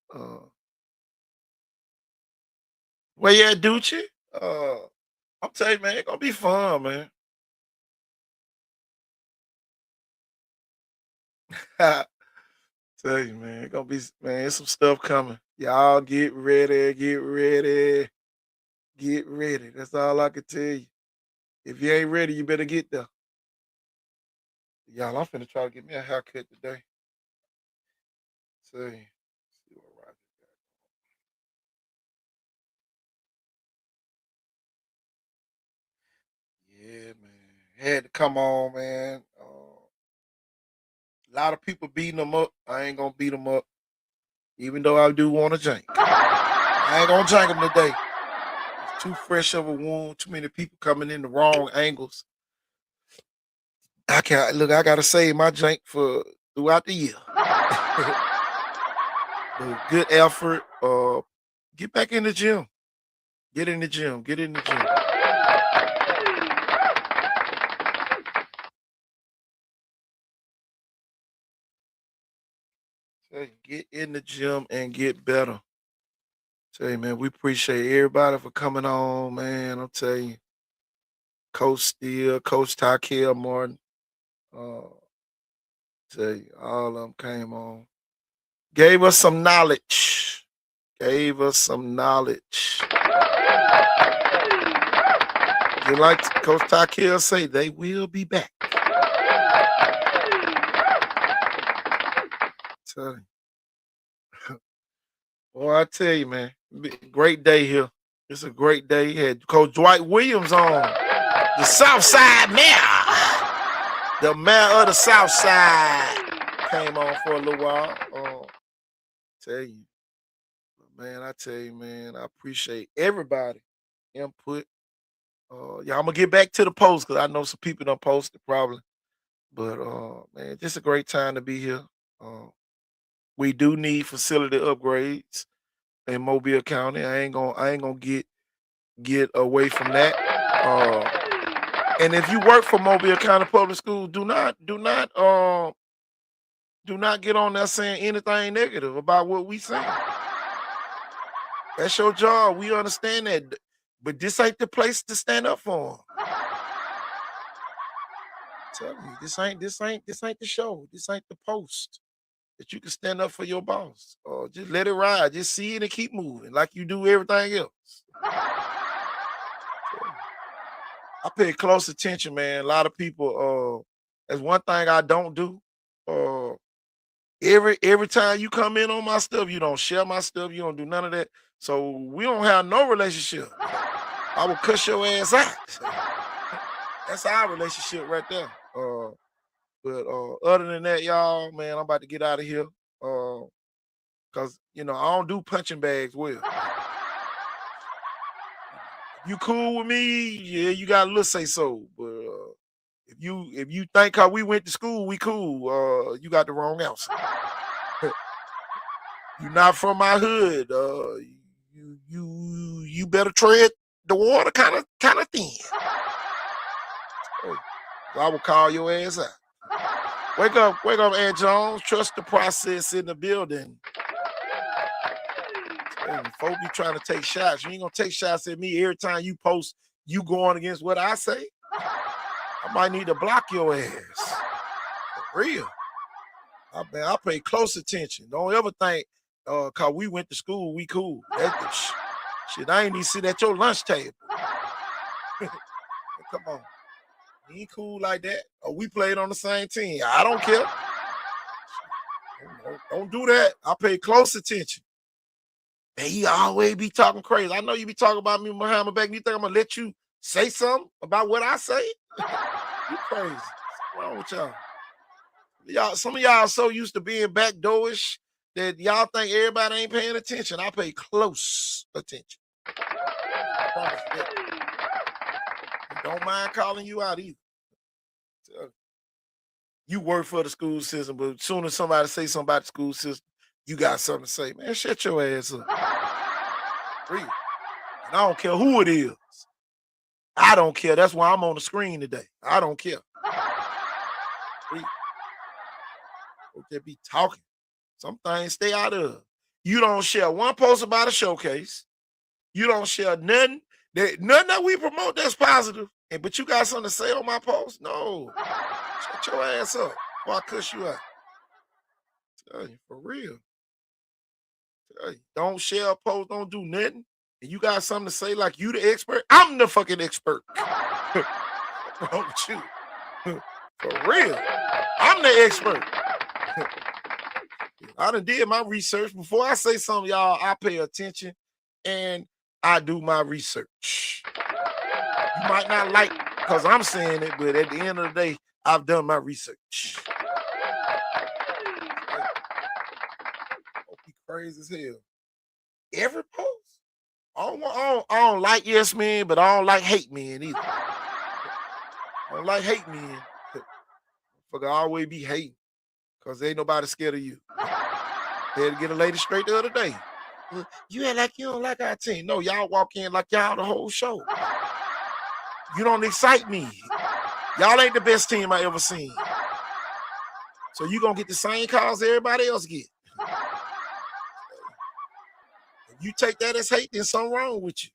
Where you at, Ducci? I'm telling you, man, it's gonna be fun, man. Tell you, man, it's gonna be, man, there's some stuff coming. Y'all get ready, get ready, get ready. That's all I can tell you. If you ain't ready, you better get there. Y'all, I'm finna try to get me a haircut today. See what Roger got. Yeah, man. Had to come on, man. A lot of people beating them up. I ain't gonna beat them up, even though I do want to jank. I ain't gonna jank them today. It's too fresh of a wound. Too many people coming in the wrong angles. I can't look. I gotta save my jank for throughout the year. But good effort. Get back in the gym. Get in the gym. Get in the gym. Get in the gym and get better. Tell you, man, we appreciate everybody for coming on, man. I'm telling you, Coach Steele, Coach Tykel Martin. Tell you, all of them came on. Gave us some knowledge. Gave us some knowledge. Just like Coach Tykel say, they will be back. Tell you. Well, I tell you, man, great day here. It's a great day. You had Coach Dwight Williams on, the South Side mayor. The mayor of the South Side came on for a little while. Tell you, man, I tell you, man, I appreciate everybody input. Yeah, I'm gonna get back to the post because I know some people don't post it probably. But man, just a great time to be here. We do need facility upgrades in Mobile County. I ain't gonna get away from that. And if you work for Mobile County Public Schools, do not get on there saying anything negative about what we saying. That's your job. We understand that. But this ain't the place to stand up for them. Tell you, this ain't the show. This ain't the post that you can stand up for your boss. Or just let it ride. Just see it and keep moving like you do everything else. I pay close attention, man. A lot of people, that's one thing I don't do. Every time you come in on my stuff, you don't share my stuff, you don't do none of that. So we don't have no relationship. I will cuss your ass out. That's our relationship right there. But other than that, y'all, man, I'm about to get out of here. Cause I don't do punching bags well. You cool with me? Yeah, you got a little say so. But if you think how we went to school, we cool. You got the wrong answer. You're not from my hood. You better tread the water kind of thin. I will call your ass out. Wake up, Aunt Jones. Trust the process in the building. Folks be trying to take shots. You ain't gonna take shots at me every time you post you going against what I say. I might need to block your ass. For real. I pay close attention. Don't ever think cause we went to school, we cool. Shit, I ain't even sit at your lunch table. Come on. You ain't cool like that. Or we played on the same team. I don't care. Don't do that. I pay close attention. Man, you always be talking crazy. I know you be talking about me behind my back. You think I'm gonna let you say something about what I say? You crazy. What's wrong with y'all? Some of y'all so used to being backdoorish that y'all think everybody ain't paying attention. I pay close attention. Don't mind calling you out either. You work for the school system, but as soon as somebody say something about the school system, you got something to say. Man, shut your ass up. Real. And I don't care who it is. I don't care. That's why I'm on the screen today. I don't care. Real. They be talking. Some things stay out of. You don't share one post about a showcase. You don't share nothing that we promote that's positive. But you got something to say on my post? No. Shut your ass up before I cuss you out. Tell you, for real. Tell you, don't share a post, don't do nothing. And you got something to say like you the expert? I'm the fucking expert. What's wrong with you? For real. I'm the expert. I done did my research. Before I say something, y'all, I pay attention and I do my research. You might not like because I'm saying it, but at the end of the day, I've done my research. Be crazy as hell. Every post. I don't like yes men, but I don't like hate men either. I don't like hate men. Fuck, I always be hating because ain't nobody scared of you. They had to get a lady straight the other day. You act like you don't like our team. No, y'all walk in like y'all the whole show. You don't excite me. Y'all ain't the best team I ever seen. So you gonna get the same calls everybody else get. If you take that as hate, then something wrong with you.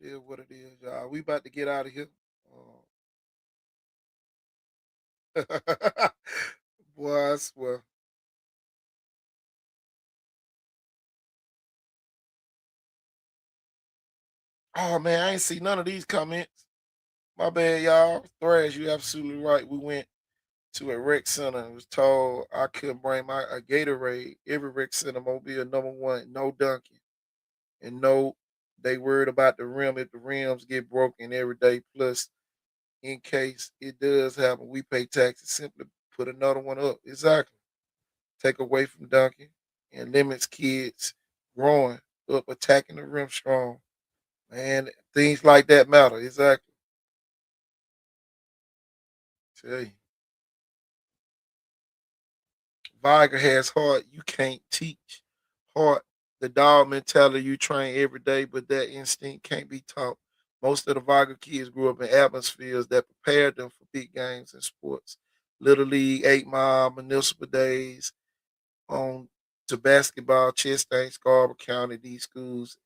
It is what it is, y'all. We about to get out of here. Boy, I swear. Oh man, I ain't see none of these comments. My bad, y'all. Thrash, you absolutely right. We went to a rec center and was told I couldn't bring a Gatorade. Every rec center mobile #1, no dunking. And no, they worried about the rim if the rims get broken every day. Plus, in case it does happen, we pay taxes. Simply put another one up. Exactly. Take away from dunking and limits kids growing up attacking the rim strong. Man, things like that matter. Exactly. Tell you. Viger has heart you can't teach. Heart, the dog mentality you train every day, but that instinct can't be taught. Most of the Viger kids grew up in atmospheres that prepared them for big games and sports. Little League, 8 Mile, Municipal Days, on to basketball, Chastain, Scarborough County, these schools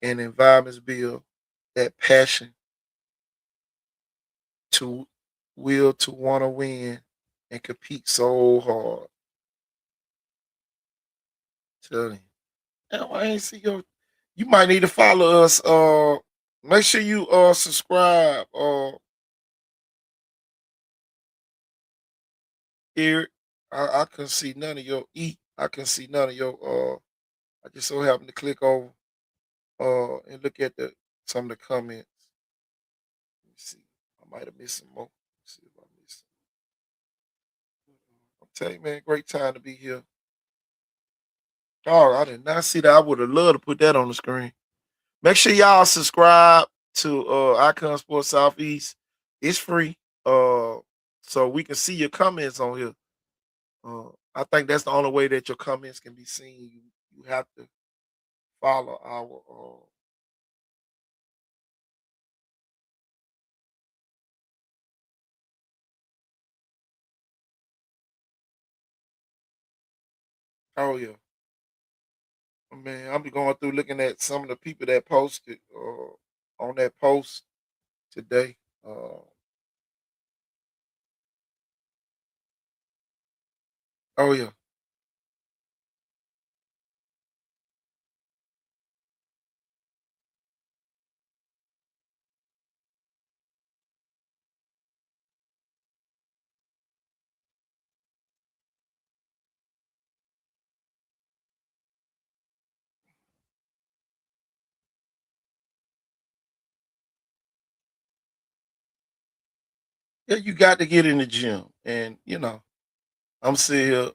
and environments build that passion to will to want to win and compete so hard. Telling you. Damn, I ain't see your. You might need to follow us. Make sure you subscribe. Here, I couldn't see none of your I can see none of your. I just so happened to click over and look at the some of the comments. Let me see. I might have missed some more. Let's see if I missed. I'm telling you, man, great time to be here. Oh, I did not see that. I would have loved to put that on the screen. Make sure y'all subscribe to Icon Sports Southeast. It's free. So we can see your comments on here. I think that's the only way that your comments can be seen. You have to follow our oh yeah. Man, I'll be going through looking at some of the people that posted on that post today. Oh yeah. Yeah, you got to get in the gym. And I'm sitting here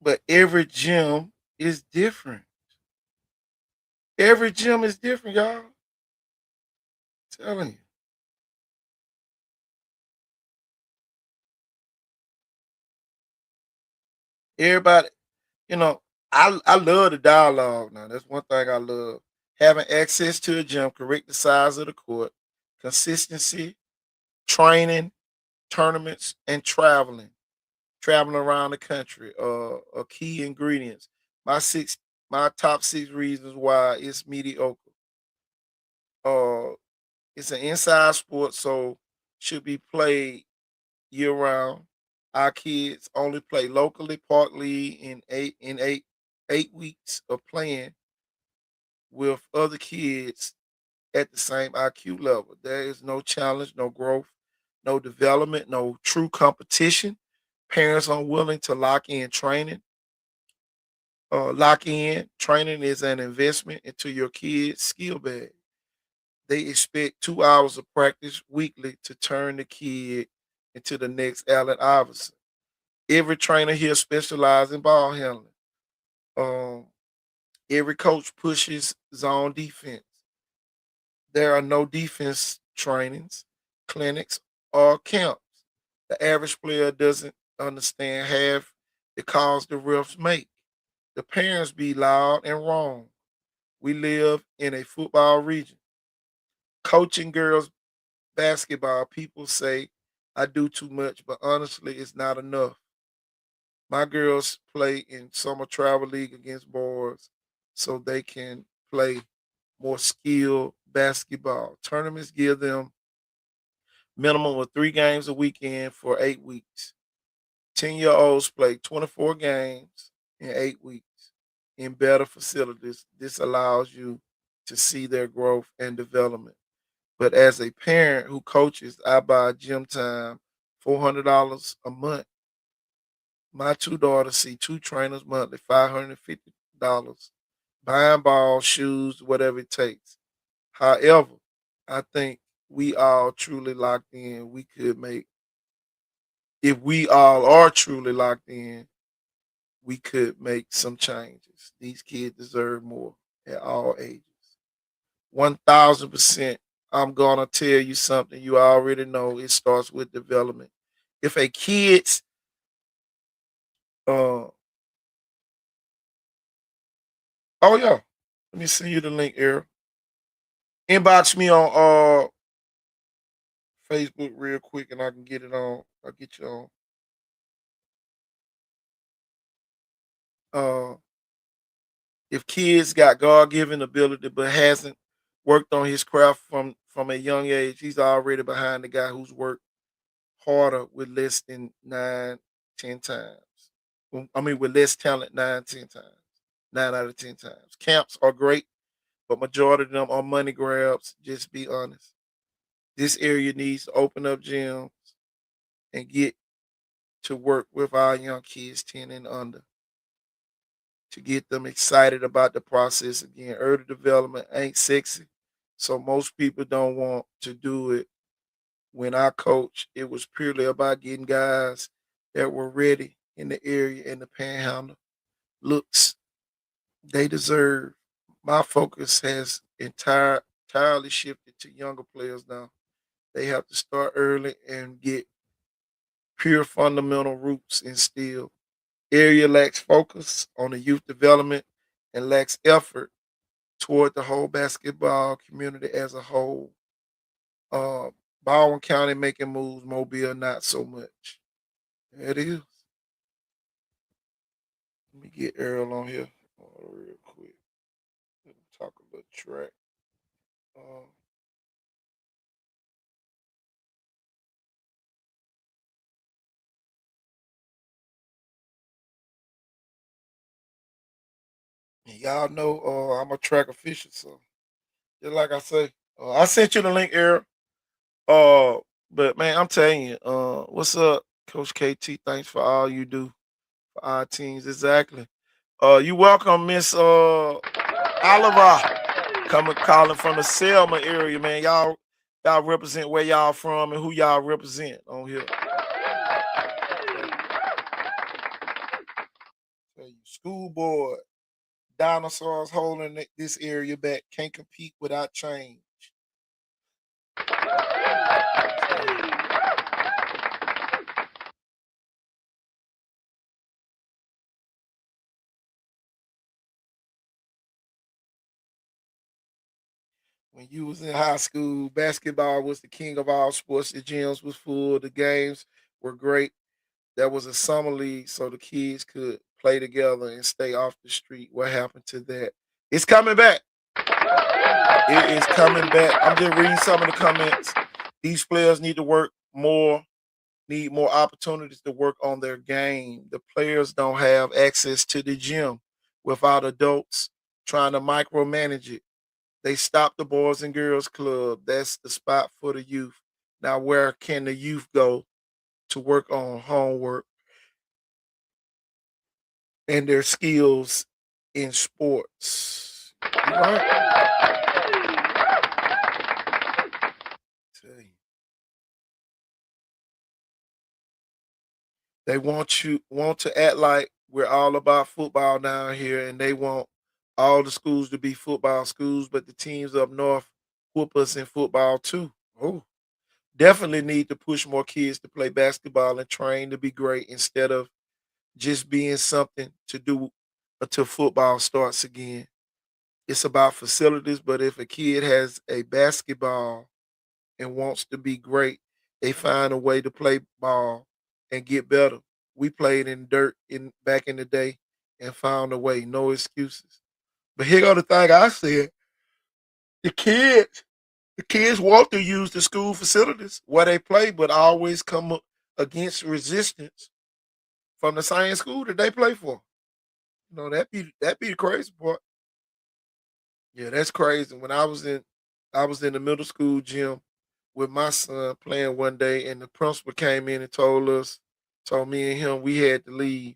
but every gym is different. Every gym is different, y'all. Telling you. Everybody, I love the dialogue now. That's one thing I love. Having access to a gym, correct the size of the court, consistency, training, tournaments, and traveling around the country are key ingredients. My six, my top 6 reasons why it's mediocre. Uh, it's an inside sport, so should be played year round. Our kids only play locally, partly in 8 weeks of playing with other kids at the same IQ level. There is no challenge, no growth, no development, no true competition. Parents unwilling to lock in training. Lock in training is an investment into your kids' skill bag. They expect 2 hours of practice weekly to turn the kid into the next Allen Iverson. Every trainer here specializes in ball handling. Um, every coach pushes zone defense. There are no defense trainings, clinics, or camps. The average player doesn't understand half the calls the refs make. The parents be loud and wrong. We live in a football region. Coaching girls basketball, people say I do too much, but honestly, it's not enough. My girls play in summer travel league against boys so they can play more skilled basketball. Tournaments give them minimum of 3 games a weekend for 8 weeks. 10-year-olds play 24 games in 8 weeks in better facilities. This allows you to see their growth and development. But as a parent who coaches, I buy gym time $400 a month. My 2 daughters see 2 trainers monthly, $550, buying balls, shoes, whatever it takes. However, I think we all truly locked in, we could make, if we all are truly locked in, we could make some changes. These kids deserve more at all ages. 1000%. I'm gonna tell you something you already know. It starts with development. If a kid's uh oh yeah, let me send you the link, Errol. Inbox me on Facebook real quick, and I can get it on. I'll get you on. If kids got God given ability but hasn't worked on his craft from a young age, he's already behind the guy who's worked harder with less than 9, 10 times. I mean, with less talent 9, 10 times. 9 out of 10 times. Camps are great, but majority of them are money grabs. Just be honest. This area needs to open up gyms and get to work with our young kids 10 and under to get them excited about the process again. Early development ain't sexy, so most people don't want to do it. When I coach, it was purely about getting guys that were ready in the area and the panhandle looks they deserve. My focus has entirely shifted to younger players now. They have to start early and get pure fundamental roots instilled. Area lacks focus on the youth development and lacks effort toward the whole basketball community as a whole. Uh, Baldwin County making moves, Mobile not so much. There it is. Let me get Earl on here real quick. Let me talk a little track. Uh, y'all know I'm a track official, so just like I say, I sent you the link, Earl. Uh, but man, I'm telling you, what's up, Coach KT? Thanks for all you do for our teams. Exactly. You welcome, Miss Oliver, coming calling from the Selma area, man. Y'all represent where y'all from and who y'all represent on here. Tell you, school board, dinosaurs holding this area back. Can't compete without change. When you was in high school, basketball was the king of all sports. The gyms was full. The games were great. There was a summer league so the kids could play together and stay off the street. What happened to that? It's coming back. It is coming back. I'm just reading some of the comments. These players need to work more, need more opportunities to work on their game. The players don't have access to the gym without adults trying to micromanage it. They stopped the Boys and Girls Club. That's the spot for the youth. Now, where can the youth go to work on homework and their skills in sports? You right. Tell you. They want to act like we're all about football down here, and they want all the schools to be football schools, but the teams up north whoop us in football too. Oh, definitely need to push more kids to play basketball and train to be great instead of just being something to do until football starts again. It's about facilities, but if a kid has a basketball and wants to be great, they find a way to play ball and get better. We played in dirt in back in the day and found a way. No excuses. But here go the thing I said: the kids, the kids want to use the school facilities where they play, but always come up against resistance from the same school that they play for. You know that be the crazy part. Yeah, that's crazy. When I was in the middle school gym with my son playing one day, and the principal came in and told me and him we had to leave.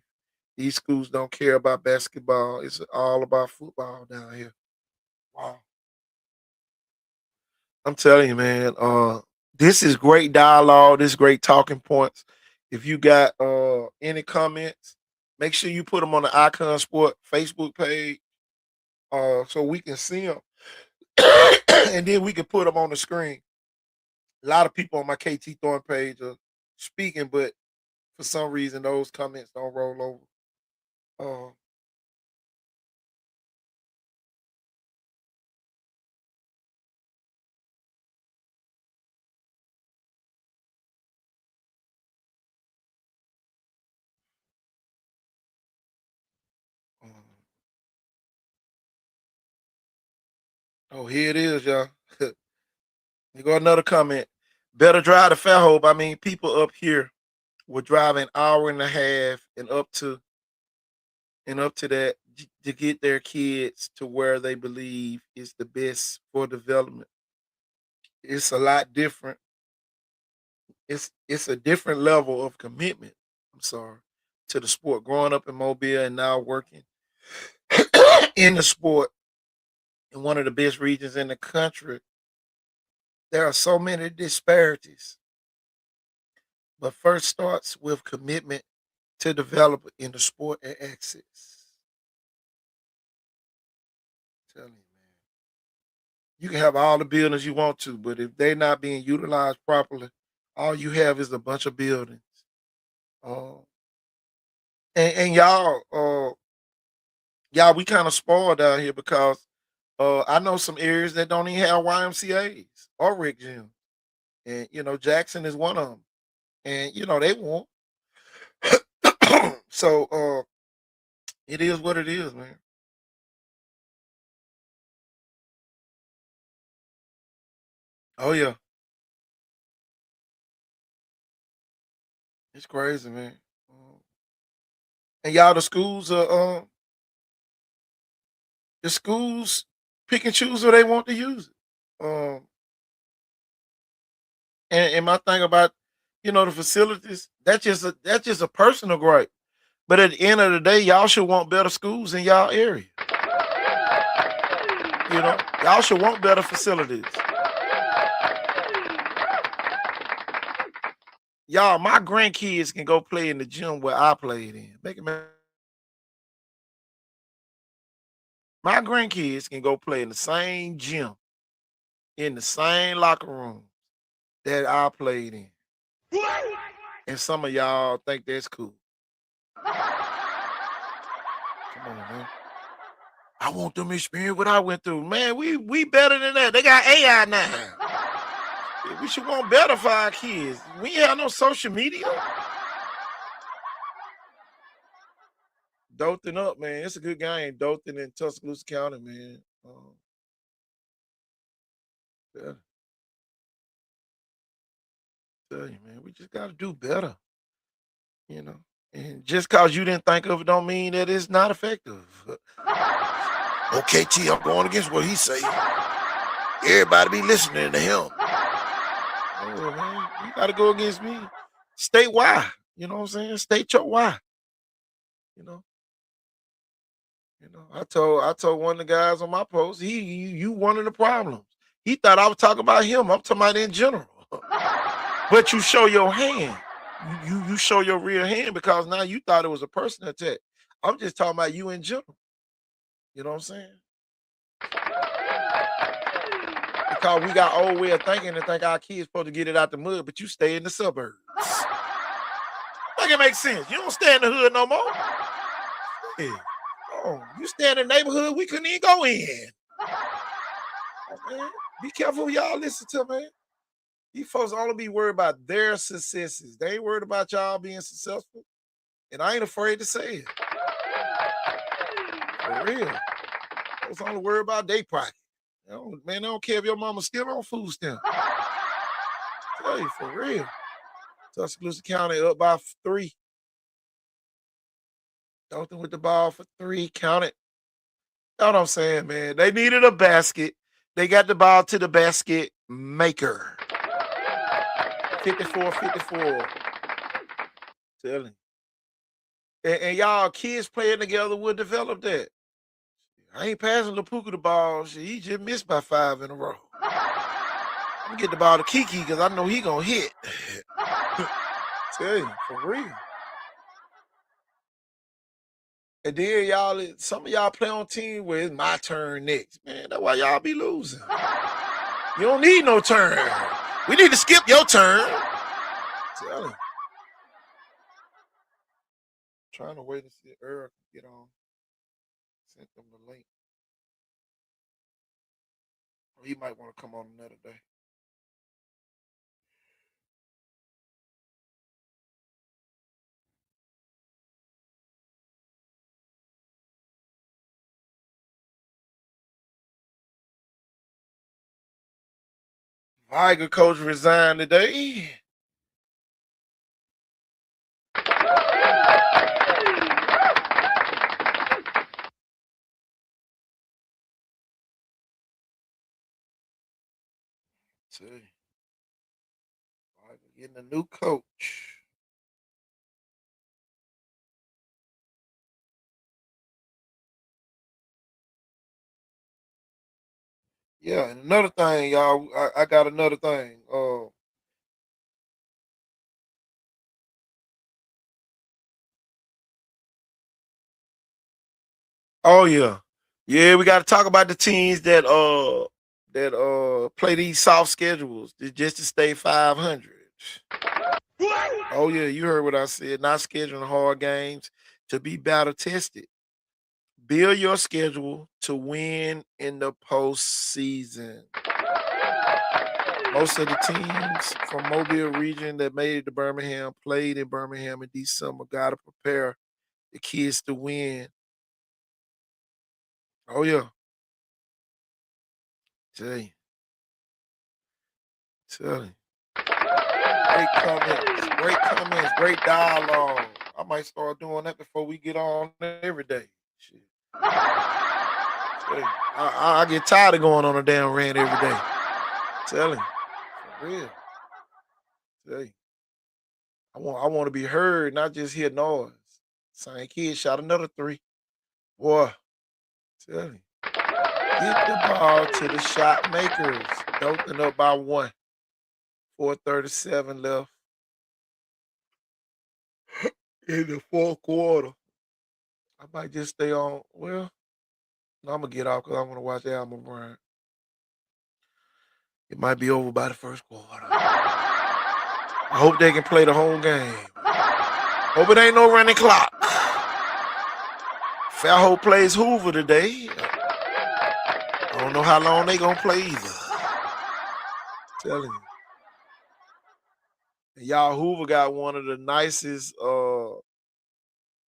These schools don't care about basketball. It's all about football down here. Wow. I'm telling you, man, this is great dialogue, this is great talking points. If you got any comments, make sure you put them on the Icon Sport Facebook page so we can see them. And then we can put them on the screen. A lot of people on my KT Thorn page are speaking, but for some reason those comments don't roll over. Oh, here it is, y'all. Here go another comment. Better drive to Fairhope. I mean, people up here will drive an hour and a half and up to that to get their kids to where they believe is the best for development. It's a lot different. It's a different level of commitment. I'm sorry, to the sport. Growing up in Mobile and now working in the sport in one of the best regions in the country, there are so many disparities. But first starts with commitment to develop in the sport and access. Tell you, man. You can have all the buildings you want to, but if they're not being utilized properly, all you have is a bunch of buildings. Uh, and y'all, we kind of spoiled down here because I know some areas that don't even have YMCA's or Rick Gym, and Jackson is one of them, and they won't. So it is what it is, man. Oh yeah, it's crazy, man. And y'all, the schools pick and choose who they want to use it. And my thing about the facilities, that's just a personal gripe. But at the end of the day, y'all should want better schools in y'all area. Y'all should want better facilities. Y'all, my grandkids can go play in the gym where I played in. My grandkids can go play in the same gym, in the same locker room that I played in. And some of y'all think that's cool. Come on, man. I want them to experience what I went through. Man, we better than that. They got AI now. We should want better for our kids. We ain't have no social media. Dothan up, man. It's a good game. Dothan in Tuscaloosa County, man. Yeah, tell you, man, we just got to do better, you know. And just cause you didn't think of it, don't mean that it's not effective. Okay, T, I'm going against what he say. Everybody be listening to him. Oh man, you got to go against me. State why, you know what I'm saying? State your why, you know. I told one of the guys on my post, you one of the problems. He thought I was talking about him. I'm talking about in general. But you show your hand. You show your real hand because now you thought it was a person attack. I'm just talking about you in general. You know what I'm saying? Because we got old way of thinking and think our kids supposed to get it out the mud, but you stay in the suburbs. Make it make sense. You don't stay in the hood no more. Yeah. Oh, you stay in the neighborhood we couldn't even go in. Oh, man. Be careful who y'all listen to, man. These folks only be worried about their successes. They ain't worried about y'all being successful. And I ain't afraid to say it. For real. Folks only worried about their pocket. Man, they don't care if your mama still on food stamps. Tell you, for real. Tuscaloosa County up by 3. Dothan with the ball for 3. Count it. You know what I'm saying, man? They needed a basket. They got the ball to the basket maker. 54-54. Tell him. And y'all kids playing together will develop that. I ain't passing Lapuka the ball. Shit, he just missed by 5 in a row. I'm gonna get the ball to Kiki because I know he gonna hit. Tell you, for real. And then some of y'all play on team where it's my turn next. Man, that's why y'all be losing. You don't need no turn. We need to skip your turn. Tell him. Trying to wait to see Eric get on. Sent them the link. He might want to come on another day. Tiger coach resigned today. See, Tiger getting a new coach. Yeah, and another thing, y'all, I got another thing. Oh yeah. Yeah, we got to talk about the teams that play these soft schedules just to stay 500. Oh yeah, you heard what I said. Not scheduling hard games to be battle tested. Build your schedule to win in the postseason. Most of the teams from Mobile region that made it to Birmingham played in Birmingham in December. Got to prepare the kids to win. Oh yeah. Tell you. Great comments, great dialogue. I might start doing that before we get on every day. Shit. I get tired of going on a damn rant every day. Tell him. For real. Tell you. I want to be heard, not just hear noise. Same kid shot another 3. Boy, tell him. Get the ball to the shot makers. Dothan up by 1. 4:37 left in the fourth quarter. I might just stay on. Well, no, I'm going to get off because I want to watch Alma Bryant. It might be over by the first quarter. I hope they can play the whole game. Hope it ain't no running clock. Fairhope plays Hoover today. I don't know how long they going to play either. Telling you. And y'all, Hoover got one of the nicest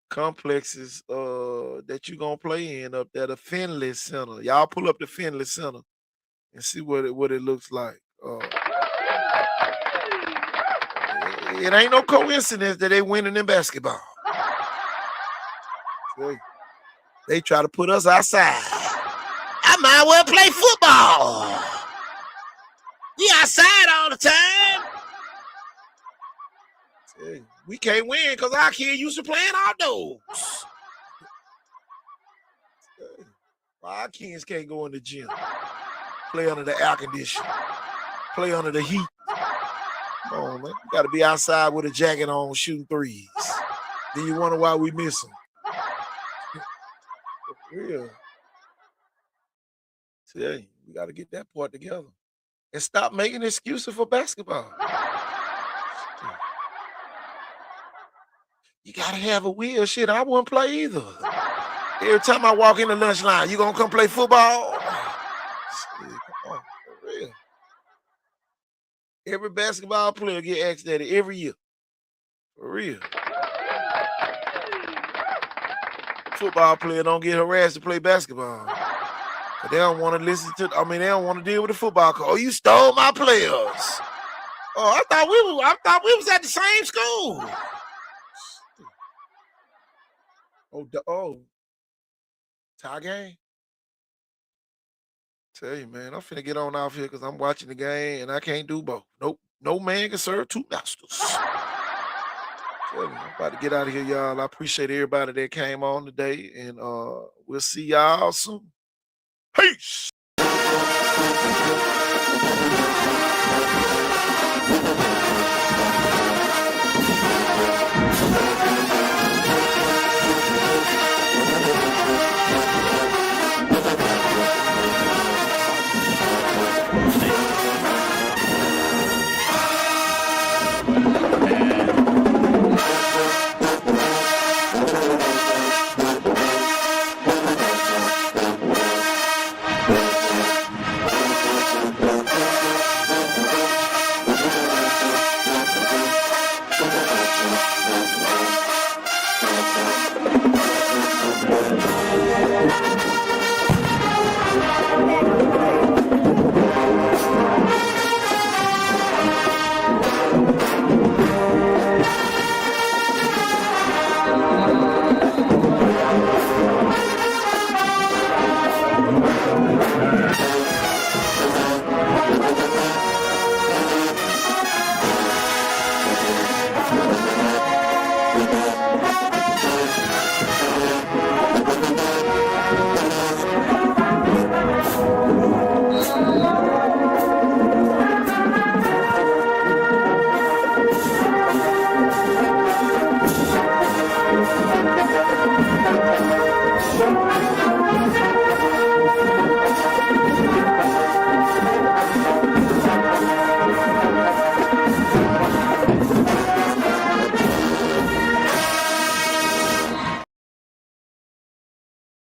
complexes that you're going to play in up there, the Finley Center. Y'all pull up the Finley Center and see what it looks like. It ain't no coincidence that they winning in basketball. They try to put us outside. I might well play football. We outside all the time. We can't win because our kid used to playing outdoors. Our kids can't go in the gym, play under the air conditioning, play under the heat. Come on, man. You got to be outside with a jacket on shooting threes. Then you wonder why we miss them. Real. Tell you, we got to get that part together and stop making excuses for basketball. You gotta have a will. Shit, I wouldn't play either. Every time I walk in the lunch line, you gonna come play football? Shit, come on, for real. Every basketball player get asked that every year. For real. Football player don't get harassed to play basketball. But they don't want to listen to, they don't want to deal with the football coach. Oh, you stole my players. Oh, I thought we was at the same school. Oh, tie game. Tell you, man, I'm finna get on off here because I'm watching the game and I can't do both. Nope, no man can serve 2 masters. Tell you, I'm about to get out of here, y'all. I appreciate everybody that came on today, and we'll see y'all soon. Peace.